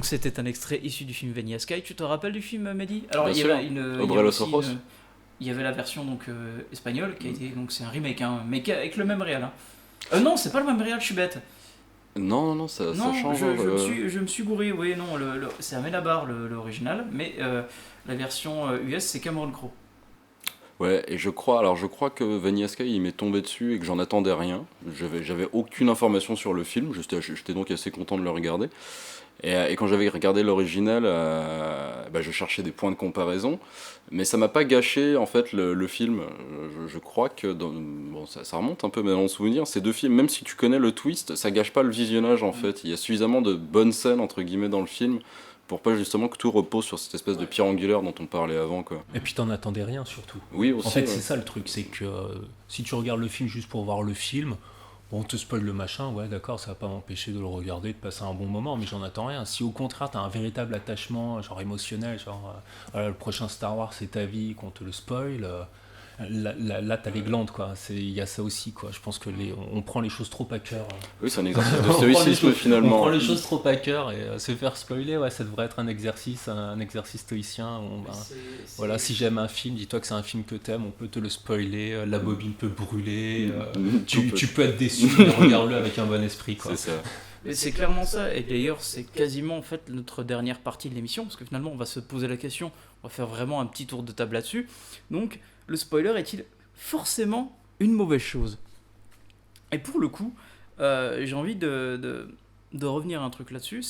Donc c'était un extrait issu du film Vanilla Sky. Tu te rappelles du film, Mehdi? Alors Bien il y sûr. avait Aubrey Los Ojos. il y avait la version donc espagnole qui a été, donc c'est un remake, hein, mais avec le même réal. Hein. Non, c'est pas le même réal, je suis bête. Non, ça Non, change. je me suis gouré. Oui, non, c'est Amenabar l'original, mais la version US c'est Cameron Crowe. Ouais, et je crois que Vanilla Sky, il m'est tombé dessus et que j'en attendais rien. J'avais aucune information sur le film, j'étais donc assez content de le regarder. Et quand j'avais regardé l'original, je cherchais des points de comparaison, mais ça m'a pas gâché en fait le film. Je crois que ça remonte un peu mais dans mon souvenir, ces deux films, même si tu connais le twist, ça gâche pas le visionnage en fait. Il y a suffisamment de bonnes scènes entre guillemets dans le film pour pas justement que tout repose sur cette espèce de pierre angulaire dont on parlait avant quoi. Et puis t'en attendais rien surtout. Oui aussi. En fait, ouais. c'est ça le truc, c'est que si tu regardes le film juste pour voir le film, bon, on te spoil le machin, ouais, d'accord, ça va pas m'empêcher de le regarder, de passer un bon moment, mais j'en attends rien. Si au contraire t'as un véritable attachement, genre émotionnel, genre voilà, le prochain Star Wars c'est ta vie, qu'on te le spoil, là t'as les glandes, quoi. Il y a ça aussi, quoi. Je pense que on prend les choses trop à cœur. Oui, c'est un exercice de stoïcisme finalement. On prend les choses trop à cœur et se faire spoiler, ouais, ça devrait être un exercice stoïcien. Voilà, si j'aime un film, dis-toi que c'est un film que t'aimes, on peut te le spoiler, la bobine peut brûler, tu peux être déçu, mais regarde-le avec un bon esprit, quoi. C'est ça. Et c'est clairement ça, et d'ailleurs c'est quasiment en fait notre dernière partie de l'émission, parce que finalement on va se poser la question, on va faire vraiment un petit tour de table là-dessus. Donc, le spoiler est-il forcément une mauvaise chose? Et pour le coup, j'ai envie de revenir à un truc là-dessus,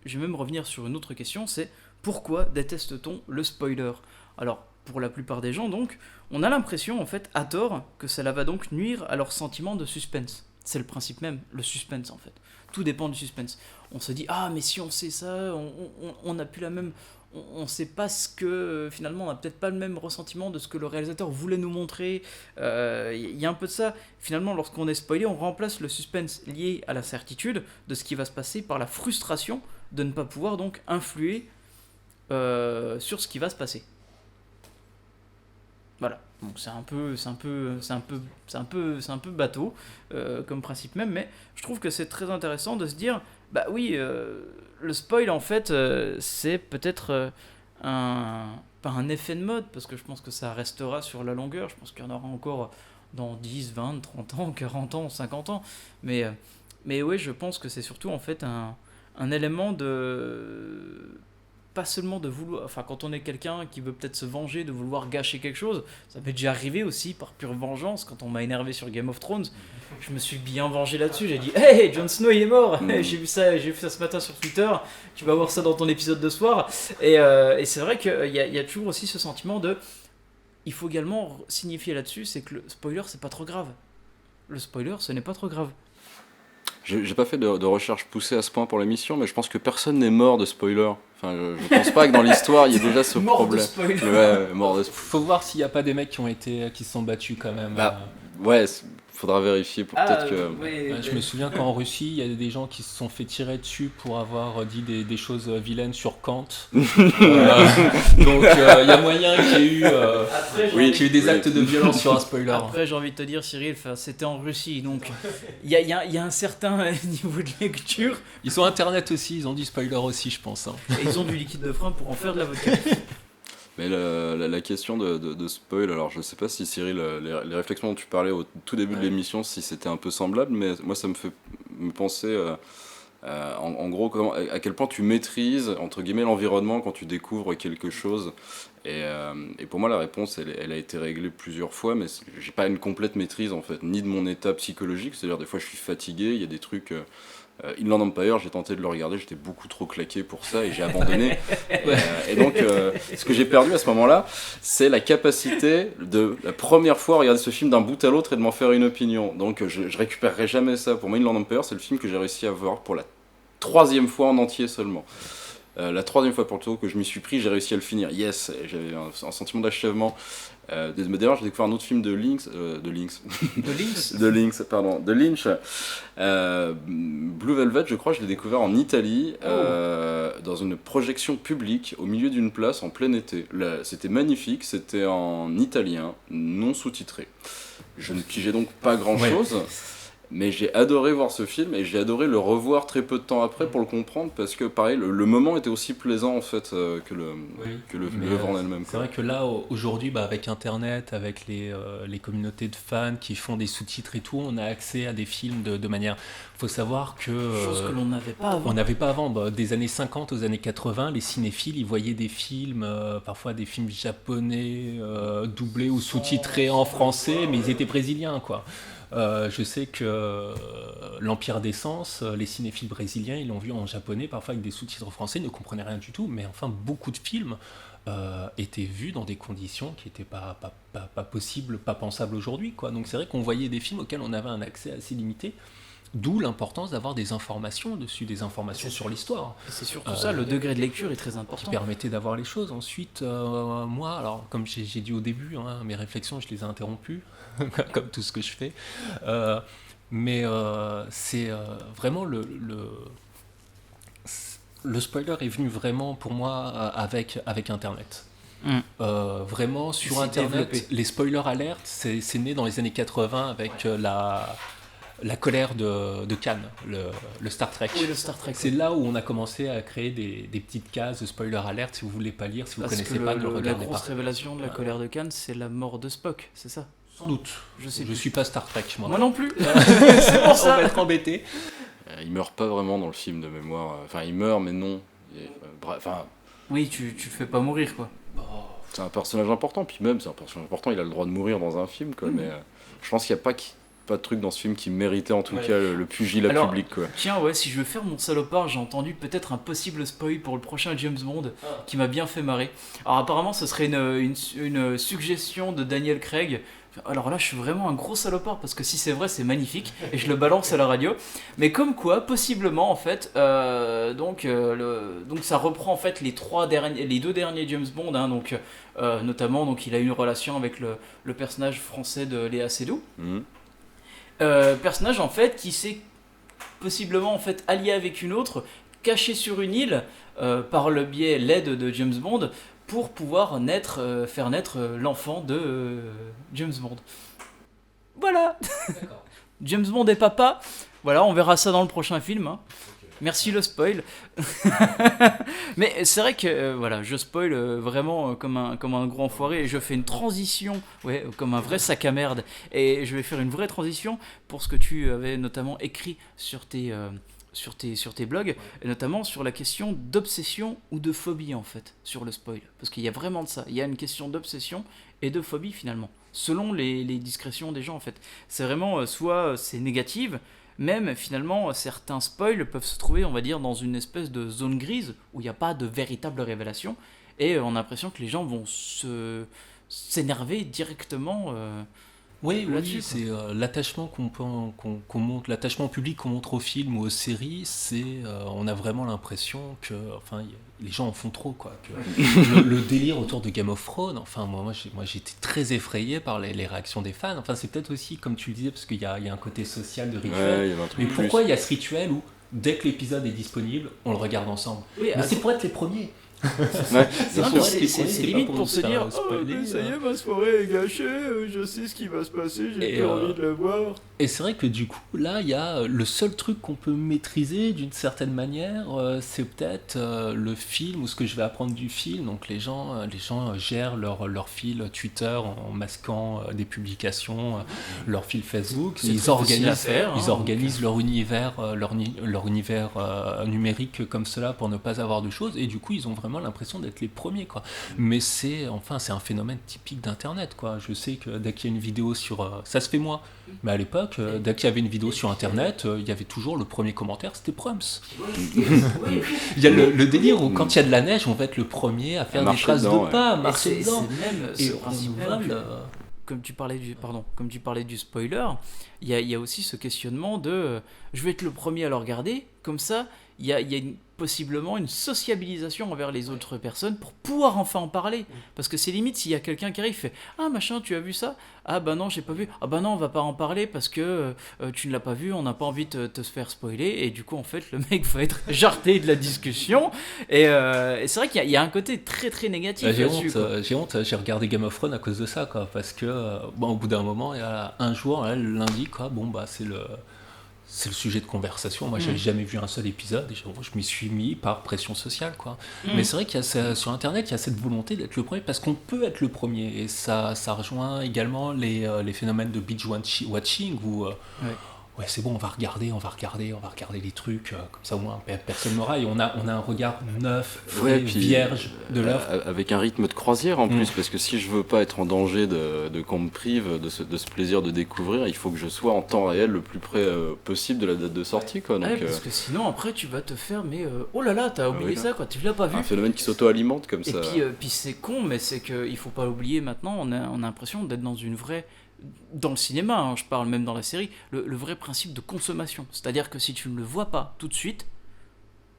je vais même revenir sur une autre question, c'est pourquoi déteste-t-on le spoiler? Alors, pour la plupart des gens, donc, on a l'impression, en fait, à tort, que cela va donc nuire à leur sentiment de suspense. C'est le principe même, le suspense, en fait. Tout dépend du suspense. On se dit, ah, mais si on sait ça, on n'a plus la même... On sait pas ce que... Finalement, on n'a peut-être pas le même ressentiment de ce que le réalisateur voulait nous montrer. Y a un peu de ça. Finalement, lorsqu'on est spoilé, on remplace le suspense lié à la certitude de ce qui va se passer par la frustration de ne pas pouvoir donc influer sur ce qui va se passer. Voilà. Donc c'est un peu bateau comme principe même, mais je trouve que c'est très intéressant de se dire, bah oui, le spoil en fait, c'est peut-être pas un effet de mode, parce que je pense que ça restera sur la longueur, je pense qu'il y en aura encore dans 10, 20, 30 ans, 40 ans, 50 ans, mais oui, je pense que c'est surtout en fait un élément de... pas seulement de vouloir, enfin quand on est quelqu'un qui veut peut-être se venger, de vouloir gâcher quelque chose, ça m'est déjà arrivé aussi par pure vengeance, quand on m'a énervé sur Game of Thrones, je me suis bien vengé là-dessus, j'ai dit hey, Jon Snow il est mort, j'ai vu ça ce matin sur Twitter, tu vas voir ça dans ton épisode de soir, et c'est vrai qu'il y a toujours aussi ce sentiment de, il faut également signifier là-dessus, c'est que le spoiler c'est pas trop grave, le spoiler ce n'est pas trop grave. J'ai pas fait de recherche poussée à ce point pour l'émission, mais je pense que personne n'est mort de spoiler. Enfin, je pense pas que dans l'histoire il y ait déjà ce Mort problème. de spoiler. Ouais, mort de spoiler. Faut voir s'il n'y a pas des mecs qui se sont battus quand même. Ouais, faudra vérifier pour peut-être que. Ouais, Je me souviens qu'en Russie, il y a des gens qui se sont fait tirer dessus pour avoir dit des choses vilaines sur Kant. Donc il y a moyen qu'il y ait eu, des actes de violence sur un spoiler. Après, j'ai envie de te dire, Cyril, c'était en Russie, donc il y a un certain niveau de lecture. Ils ont internet aussi, ils ont du spoiler aussi, je pense. Et ils ont du liquide de frein pour en faire de la vodka. Mais la question de spoil, alors je sais pas si Cyril, les réflexions dont tu parlais au tout début de l'émission, si c'était un peu semblable, mais moi ça me fait me penser en gros à quel point tu maîtrises entre guillemets l'environnement quand tu découvres quelque chose. Et pour moi la réponse elle a été réglée plusieurs fois, mais j'ai pas une complète maîtrise en fait, ni de mon état psychologique, c'est-à-dire des fois je suis fatigué, il y a des trucs... Inland Empire, j'ai tenté de le regarder, j'étais beaucoup trop claqué pour ça et j'ai abandonné. Et donc, ce que j'ai perdu à ce moment-là, c'est la capacité de, la première fois, regarder ce film d'un bout à l'autre et de m'en faire une opinion. Donc, je récupérerai jamais ça. Pour moi, Inland Empire, c'est le film que j'ai réussi à voir pour la 3e fois en entier seulement. La 3e fois pour le tout que je m'y suis pris, j'ai réussi à le finir. Yes, j'avais un sentiment d'achèvement. D'ailleurs, j'ai découvert un autre film de Lynch. Blue Velvet, je crois, je l'ai découvert en Italie, dans une projection publique au milieu d'une place en plein été. C'était magnifique, c'était en italien, non sous-titré. Je ne pigeais donc pas grand-chose. Mais j'ai adoré voir ce film et j'ai adoré le revoir très peu de temps après pour le comprendre parce que pareil, le moment était aussi plaisant en fait que l'œuvre en elle-même. C'est vrai que là, aujourd'hui, avec Internet, avec les communautés de fans qui font des sous-titres et tout, on a accès à des films de manière... Il faut savoir que... Chose que l'on n'avait pas avant. On n'avait pas avant. Des années 50 aux années 80, les cinéphiles, ils voyaient des films, parfois des films japonais, doublés ou sous-titrés en français, mais ils étaient brésiliens, quoi. Je sais que l'Empire des Sens, les cinéphiles brésiliens, ils l'ont vu en japonais, parfois avec des sous-titres français, ils ne comprenaient rien du tout, mais enfin beaucoup de films étaient vus dans des conditions qui n'étaient pas possibles, pas pensables aujourd'hui, quoi. Donc c'est vrai qu'on voyait des films auxquels on avait un accès assez limité, d'où l'importance d'avoir des informations dessus, des informations sur l'histoire. Et c'est surtout ça, le degré de lecture est très important. Qui permettait d'avoir les choses. Ensuite, moi, alors comme j'ai dit au début, mes réflexions, je les ai interrompues, comme tout ce que je fais. Mais c'est vraiment le spoiler est venu vraiment pour moi avec Internet. Vraiment sur Internet, les spoilers alertes, c'est né dans les années 80 avec la colère de Khan, le Star Trek. Oui, le Star Trek. C'est là où on a commencé à créer des petites cases de spoiler alert. Si vous voulez pas lire, si vous connaissez pas, ne le regardez pas. La grosse révélation de la colère de Khan, c'est la mort de Spock, c'est ça? Sans doute. Je suis pas Star Trek, moi. Moi non plus. C'est pour ça. On va être embêté. Il meurt pas vraiment dans le film de mémoire. Enfin, il meurt, mais non. Oui, tu le fais pas mourir, quoi. C'est un personnage important, puis même, c'est un personnage important, il a le droit de mourir dans un film, quoi. Mais je pense qu'il n'y a pas de truc dans ce film qui méritait en tout cas le pugilat public, quoi. Tiens, si je veux faire mon salopard, j'ai entendu peut-être un possible spoil pour le prochain James Bond qui m'a bien fait marrer. Alors apparemment ce serait une suggestion de Daniel Craig. Alors là je suis vraiment un gros salopard parce que si c'est vrai c'est magnifique et je le balance à la radio. Mais comme quoi possiblement en fait donc ça reprend en fait les deux derniers James Bond notamment donc il a eu une relation avec le personnage français de Léa Seydoux. Personnage en fait qui s'est possiblement en fait allié avec une autre, caché sur une île par le biais l'aide de James Bond pour pouvoir faire naître l'enfant de James Bond. Voilà. James Bond est papa. Voilà, on verra ça dans le prochain film. Hein. Merci le spoil. Mais c'est vrai que je spoil vraiment comme un gros enfoiré et je fais une transition, comme un vrai sac à merde. Et je vais faire une vraie transition pour ce que tu avais notamment écrit sur tes blogs, et notamment sur la question d'obsession ou de phobie en fait, sur le spoil. Parce qu'il y a vraiment de ça. Il y a une question d'obsession et de phobie finalement, selon les discrétions des gens en fait. C'est vraiment soit c'est négative. Même finalement, certains spoils peuvent se trouver, on va dire, dans une espèce de zone grise où il n'y a pas de véritable révélation et on a l'impression que les gens vont s'énerver directement là-dessus. C'est l'attachement qu'on montre, l'attachement public qu'on montre aux films ou aux séries, on a vraiment l'impression que, les gens en font trop, quoi. Que le délire autour de Game of Thrones, moi j'étais très effrayé par les réactions des fans. C'est peut-être aussi, comme tu le disais, parce qu'il y a un côté social de rituel. Mais pourquoi il y a ce rituel où, dès que l'épisode est disponible, on le regarde ensemble? Mais c'est pour être les premiers. C'est limite pour se dire ça y est, ma soirée est gâchée, je sais ce qui va se passer, j'ai plus envie de le voir. Et c'est vrai que du coup là il y a le seul truc qu'on peut maîtriser d'une certaine manière, c'est peut-être le film ou ce que je vais apprendre du film. Donc les gens gèrent leur fil Twitter en masquant des publications, leur fil Facebook, ils organisent leur univers numérique comme cela pour ne pas avoir de choses, et du coup ils ont vraiment l'impression d'être les premiers, quoi. Mais c'est un phénomène typique d'internet, quoi. Je sais que dès qu'il y a une vidéo sur ça se fait moi, mais à l'époque dès qu'il y avait une vidéo sur internet, il y avait toujours le premier commentaire, c'était Prums. Il y a le délire où quand il y a de la neige, on va être le premier à faire des traces de pas, à marcher dedans. Et comme tu parlais du spoiler, il y a aussi ce questionnement de je vais être le premier à le regarder, comme ça il y a possiblement une sociabilisation envers les autres personnes pour pouvoir enfin en parler. Parce que c'est limite s'il y a quelqu'un qui arrive et fait « Ah machin, tu as vu ça ? Ah bah non, j'ai pas vu. Ah bah non, on va pas en parler parce que tu ne l'as pas vu, on n'a pas envie de te faire spoiler. » Et du coup, en fait, le mec va être jarté de la discussion. Et c'est vrai qu'il y a un côté très très négatif là-dessus. J'ai honte, j'ai regardé Game of Thrones à cause de ça, quoi. Parce que, au bout d'un moment, il y a un jour, le lundi, quoi, c'est c'est le sujet de conversation. Moi, j'avais jamais vu un seul épisode et je m'y suis mis par pression sociale, quoi. Mais c'est vrai qu'il y a sur Internet, il y a cette volonté d'être le premier parce qu'on peut être le premier. Et ça rejoint également les phénomènes de binge watching où ouais, c'est bon, on va regarder les trucs comme ça au moins personne n'aura et on a un regard neuf, frais, puis, vierge de l'œuvre. Avec un rythme de croisière en plus, parce que si je veux pas être en danger de qu'on me prive de ce plaisir de découvrir, il faut que je sois en temps réel le plus près possible de la date de sortie, quoi. Donc, parce que sinon après tu vas te faire oh là là, t'as oublié ça, quoi, tu l'as pas vu. un phénomène qui s'auto-alimente comme Et ça. puis c'est con, mais c'est qu'il faut pas l'oublier maintenant, on a l'impression d'être dans une vraie... Dans le cinéma, hein, je parle même dans la série, le vrai principe de consommation. C'est-à-dire que si tu ne le vois pas tout de suite,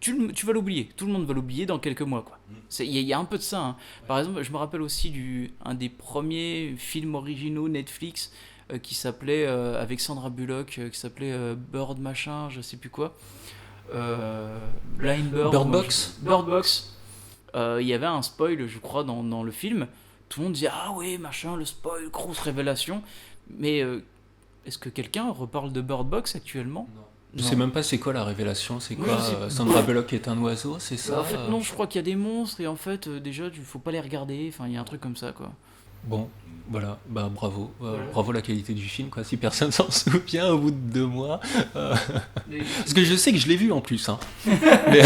tu vas l'oublier. Tout le monde va l'oublier dans quelques mois, quoi. Il y a un peu de ça. Hein. Par exemple, je me rappelle aussi un des premiers films originaux Netflix qui s'appelait, avec Sandra Bullock, qui s'appelait Bird machin, je sais plus quoi. Blind Bird. Bird Box. Bird Box. Il y avait un spoil, je crois, dans le film. Tout le monde disait ah oui machin, le spoil, grosse révélation. Mais est-ce que quelqu'un reparle de Bird Box actuellement? Je sais même pas c'est quoi la révélation, c'est quoi Sandra Bullock est un oiseau, c'est ça? En fait non, je crois qu'il y a des monstres et en fait déjà il faut pas les regarder, enfin il y a un truc comme ça, quoi. Bon, voilà, bravo, bravo la qualité du film, quoi. Si personne s'en souvient au bout de 2 mois, parce que je sais que je l'ai vu en plus, hein. Mais,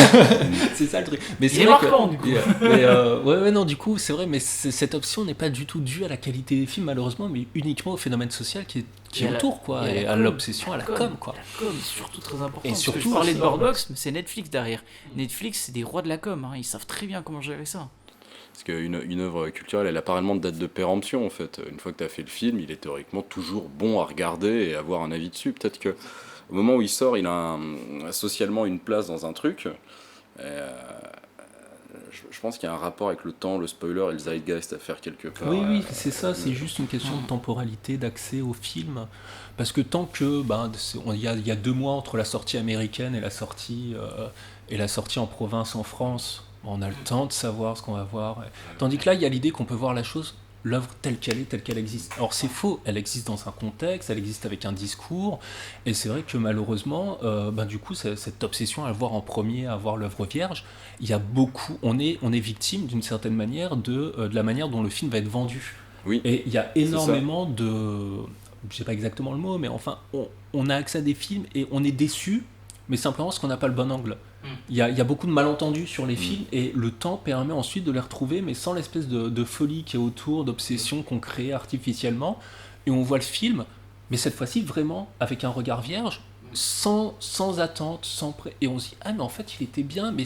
c'est ça le truc. Mais il est marquant du coup. Ouais, non, du coup c'est vrai, mais cette option n'est pas du tout due à la qualité des films malheureusement, mais uniquement au phénomène social qui est autour, quoi, et à l'obsession, à la com, quoi. La com, c'est surtout très important. Et surtout, je parlais de Bird Box, mais c'est Netflix derrière. Netflix, c'est des rois de la com, hein. Ils savent très bien comment gérer ça. Parce qu'une œuvre culturelle, elle a pas réellement de date de péremption, en fait. Une fois que tu as fait le film, il est théoriquement toujours bon à regarder et avoir un avis dessus. Peut-être que au moment où il sort, il a socialement une place dans un truc. Je pense qu'il y a un rapport avec le temps, le spoiler et le zeitgeist à faire quelque part. Oui, c'est ça, c'est juste une question de temporalité, d'accès au film. Parce que tant que il y a 2 mois entre la sortie américaine et la sortie en province en France, on a le temps de savoir ce qu'on va voir. Tandis que là, il y a l'idée qu'on peut voir la chose, l'œuvre telle qu'elle est, telle qu'elle existe. Alors c'est faux, elle existe dans un contexte, elle existe avec un discours, et c'est vrai que malheureusement, du coup, cette obsession à le voir en premier, à voir l'œuvre vierge, il y a beaucoup, on est victime d'une certaine manière de la manière dont le film va être vendu. Oui. Et il y a énormément je sais pas exactement le mot, mais enfin, on a accès à des films et on est déçu, mais simplement parce qu'on n'a pas le bon angle. Il y a beaucoup de malentendus sur les films et le temps permet ensuite de les retrouver, mais sans l'espèce de folie qui est autour, d'obsession qu'on crée artificiellement. Et on voit le film, mais cette fois-ci vraiment avec un regard vierge, sans attente, et on se dit ah mais en fait il était bien, mais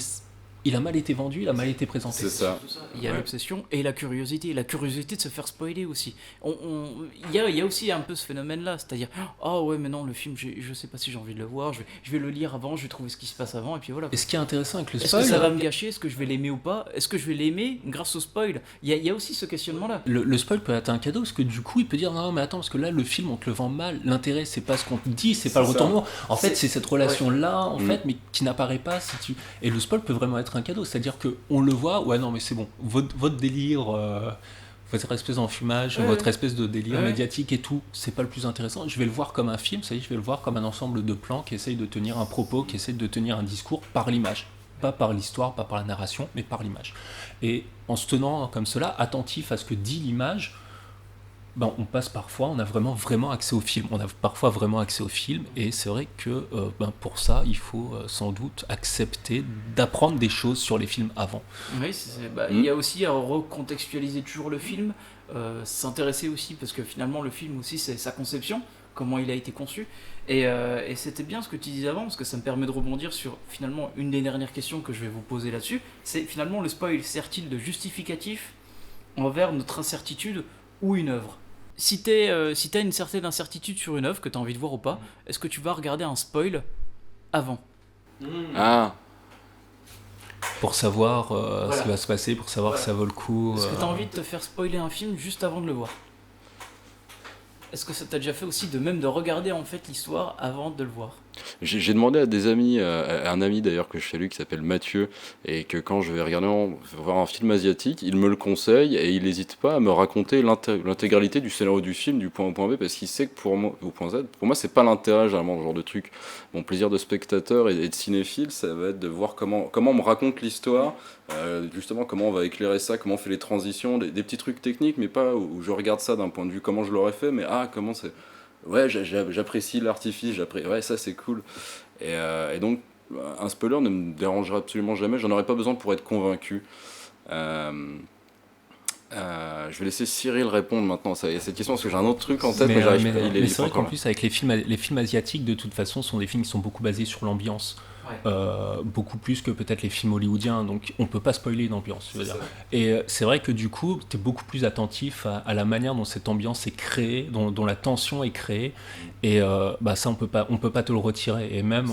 il a mal été vendu, il a mal été présenté. C'est ça. Il y a l'obsession et la curiosité de se faire spoiler aussi. Il y a aussi un peu ce phénomène-là, c'est-à-dire ah ouais mais non le film je sais pas si j'ai envie de le voir, je vais le lire avant, je vais trouver ce qui se passe avant et puis voilà. Et ce qui est intéressant avec le spoil, spoil, est-ce que ça va me gâcher, est-ce que je vais l'aimer ou pas, est-ce que je vais l'aimer grâce au spoil? Il y a aussi ce questionnement-là. Le spoil peut être un cadeau parce que du coup il peut dire non mais attends parce que là le film on te le vend mal, l'intérêt c'est pas ce qu'on te dit, c'est pas le retournement. En fait c'est cette relation-là en fait mais qui n'apparaît pas et le spoil peut vraiment être un cadeau, c'est-à-dire que on le voit, ouais non mais c'est bon, votre délire, votre espèce d'enfumage, votre espèce de délire médiatique et tout, c'est pas le plus intéressant, je vais le voir comme un film, ça y est, je vais le voir comme un ensemble de plans qui essayent de tenir un propos, qui essayent de tenir un discours par l'image, pas par l'histoire, pas par la narration, mais par l'image. Et en se tenant comme cela, attentif à ce que dit l'image, on passe parfois, on a vraiment accès au film. On a parfois vraiment accès au film, et c'est vrai que pour ça, il faut sans doute accepter d'apprendre des choses sur les films avant. Oui, il y a aussi à recontextualiser toujours le film, s'intéresser aussi, parce que finalement le film aussi c'est sa conception, comment il a été conçu, et c'était bien ce que tu disais avant, parce que ça me permet de rebondir sur finalement une des dernières questions que je vais vous poser là-dessus, c'est finalement le spoil sert-il de justificatif envers notre incertitude ou une œuvre? Si t'as une certaine incertitude sur une œuvre que t'as envie de voir ou pas, est-ce que tu vas regarder un spoil avant? Pour savoir ce qui va se passer, pour savoir si ça vaut le coup. Est-ce que t'as envie de te faire spoiler un film juste avant de le voir? Est-ce que ça t'a déjà fait aussi de regarder en fait l'histoire avant de le voir? J'ai demandé à des amis, à un ami d'ailleurs que je salue qui s'appelle Mathieu, et que quand je vais voir un film asiatique, il me le conseille et il n'hésite pas à me raconter l'intégralité du scénario du film du point A au point B, parce qu'il sait que pour moi, au point Z, pour moi c'est pas l'intérêt généralement ce genre de truc. Mon plaisir de spectateur et de cinéphile, ça va être de voir comment on me raconte l'histoire, justement comment on va éclairer ça, comment on fait les transitions, des petits trucs techniques, mais pas où je regarde ça d'un point de vue comment je l'aurais fait, mais comment c'est. Ouais, j'apprécie l'artifice, ouais, ça c'est cool. Et donc, un spoiler ne me dérangera absolument jamais, j'en aurais pas besoin pour être convaincu. Je vais laisser Cyril répondre maintenant à cette question, parce que j'ai un autre truc en tête, mais j'arrive pas. Mais c'est vrai qu'en plus, avec les films asiatiques, de toute façon, sont des films qui sont beaucoup basés sur l'ambiance. Beaucoup plus que peut-être les films hollywoodiens, donc on peut pas spoiler une ambiance, je veux dire. Et c'est vrai que du coup tu es beaucoup plus attentif à la manière dont cette ambiance est créée, dont la tension est créée, et ça on peut pas te le retirer, et même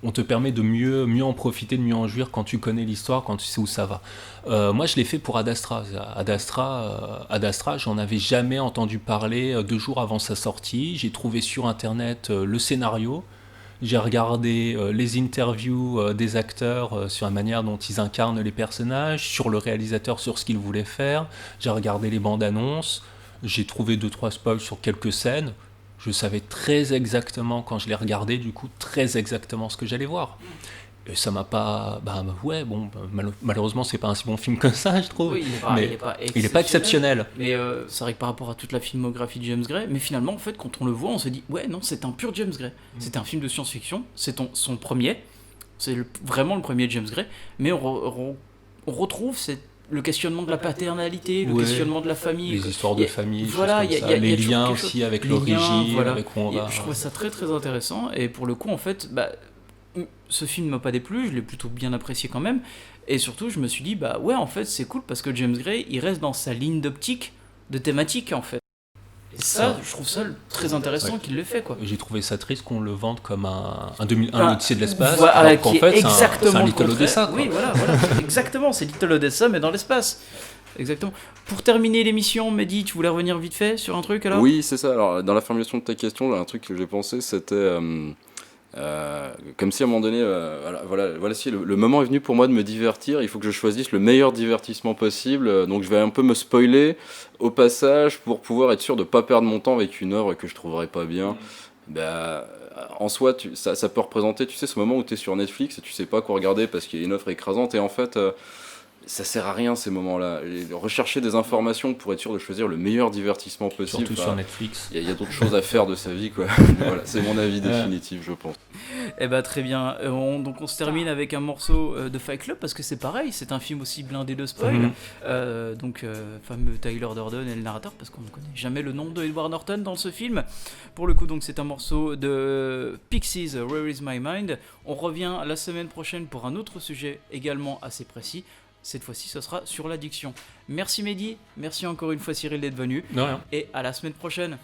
on te permet de mieux en profiter, de mieux en jouir quand tu connais l'histoire, quand tu sais où ça va. Moi je l'ai fait pour Ad Astra. Ad Astra, j'en avais jamais entendu parler 2 jours avant sa sortie. J'ai trouvé sur internet le scénario. J'ai regardé les interviews des acteurs sur la manière dont ils incarnent les personnages, sur le réalisateur, sur ce qu'il voulait faire. J'ai regardé les bandes annonces. J'ai trouvé 2-3 spoils sur quelques scènes. Je savais très exactement, quand je les regardais, du coup, très exactement ce que j'allais voir. Et ça m'a pas... malheureusement, c'est pas un si bon film que ça, je trouve. Oui, il est pas exceptionnel. Mais c'est vrai que par rapport à toute la filmographie de James Gray, mais finalement, en fait, quand on le voit, on se dit, ouais, non, c'est un pur James Gray. C'est un film de science-fiction, c'est son premier, c'est vraiment le premier James Gray, mais on retrouve le questionnement de la paternalité, le questionnement de la famille. Les histoires de famille, les liens aussi avec l'origine, avec où on va. Je trouve ça très très intéressant, et pour le coup, en fait, ce film m'a pas déplu, je l'ai plutôt bien apprécié quand même, et surtout je me suis dit en fait c'est cool parce que James Gray il reste dans sa ligne d'optique de thématique en fait, et ça je trouve ça très intéressant qu'il l'ait fait quoi. J'ai trouvé ça triste qu'on le vende comme un Odyssée de l'espace, alors qu'en fait c'est un Little Odessa quoi. Oui voilà exactement, c'est Little Odessa mais dans l'espace. Exactement. Pour terminer l'émission, Mehdi, tu voulais revenir vite fait sur un truc alors ? Oui, c'est ça. Alors, dans la formulation de ta question, un truc que j'ai pensé, c'était comme si à un moment donné, si le moment est venu pour moi de me divertir, il faut que je choisisse le meilleur divertissement possible. Donc je vais un peu me spoiler au passage pour pouvoir être sûr de ne pas perdre mon temps avec une œuvre que je trouverais pas bien. En soi, ça peut représenter, tu sais, ce moment où tu es sur Netflix et tu sais pas quoi regarder parce qu'il y a une offre écrasante, et en fait ça sert à rien ces moments-là. Rechercher des informations pour être sûr de choisir le meilleur divertissement possible. Surtout sur Netflix. Il y a d'autres choses à faire de sa vie, quoi. Voilà, c'est mon avis définitif, je pense. Très bien. Donc on se termine avec un morceau de Fight Club parce que c'est pareil, c'est un film aussi blindé de spoil. Fameux Tyler Durden est le narrateur parce qu'on ne connaît jamais le nom de Edward Norton dans ce film. Pour le coup, donc c'est un morceau de Pixies, Where Is My Mind. On revient la semaine prochaine pour un autre sujet également assez précis. Cette fois-ci, ce sera sur l'addiction. Merci Mehdi, merci encore une fois Cyril d'être venu. De rien. Et à la semaine prochaine.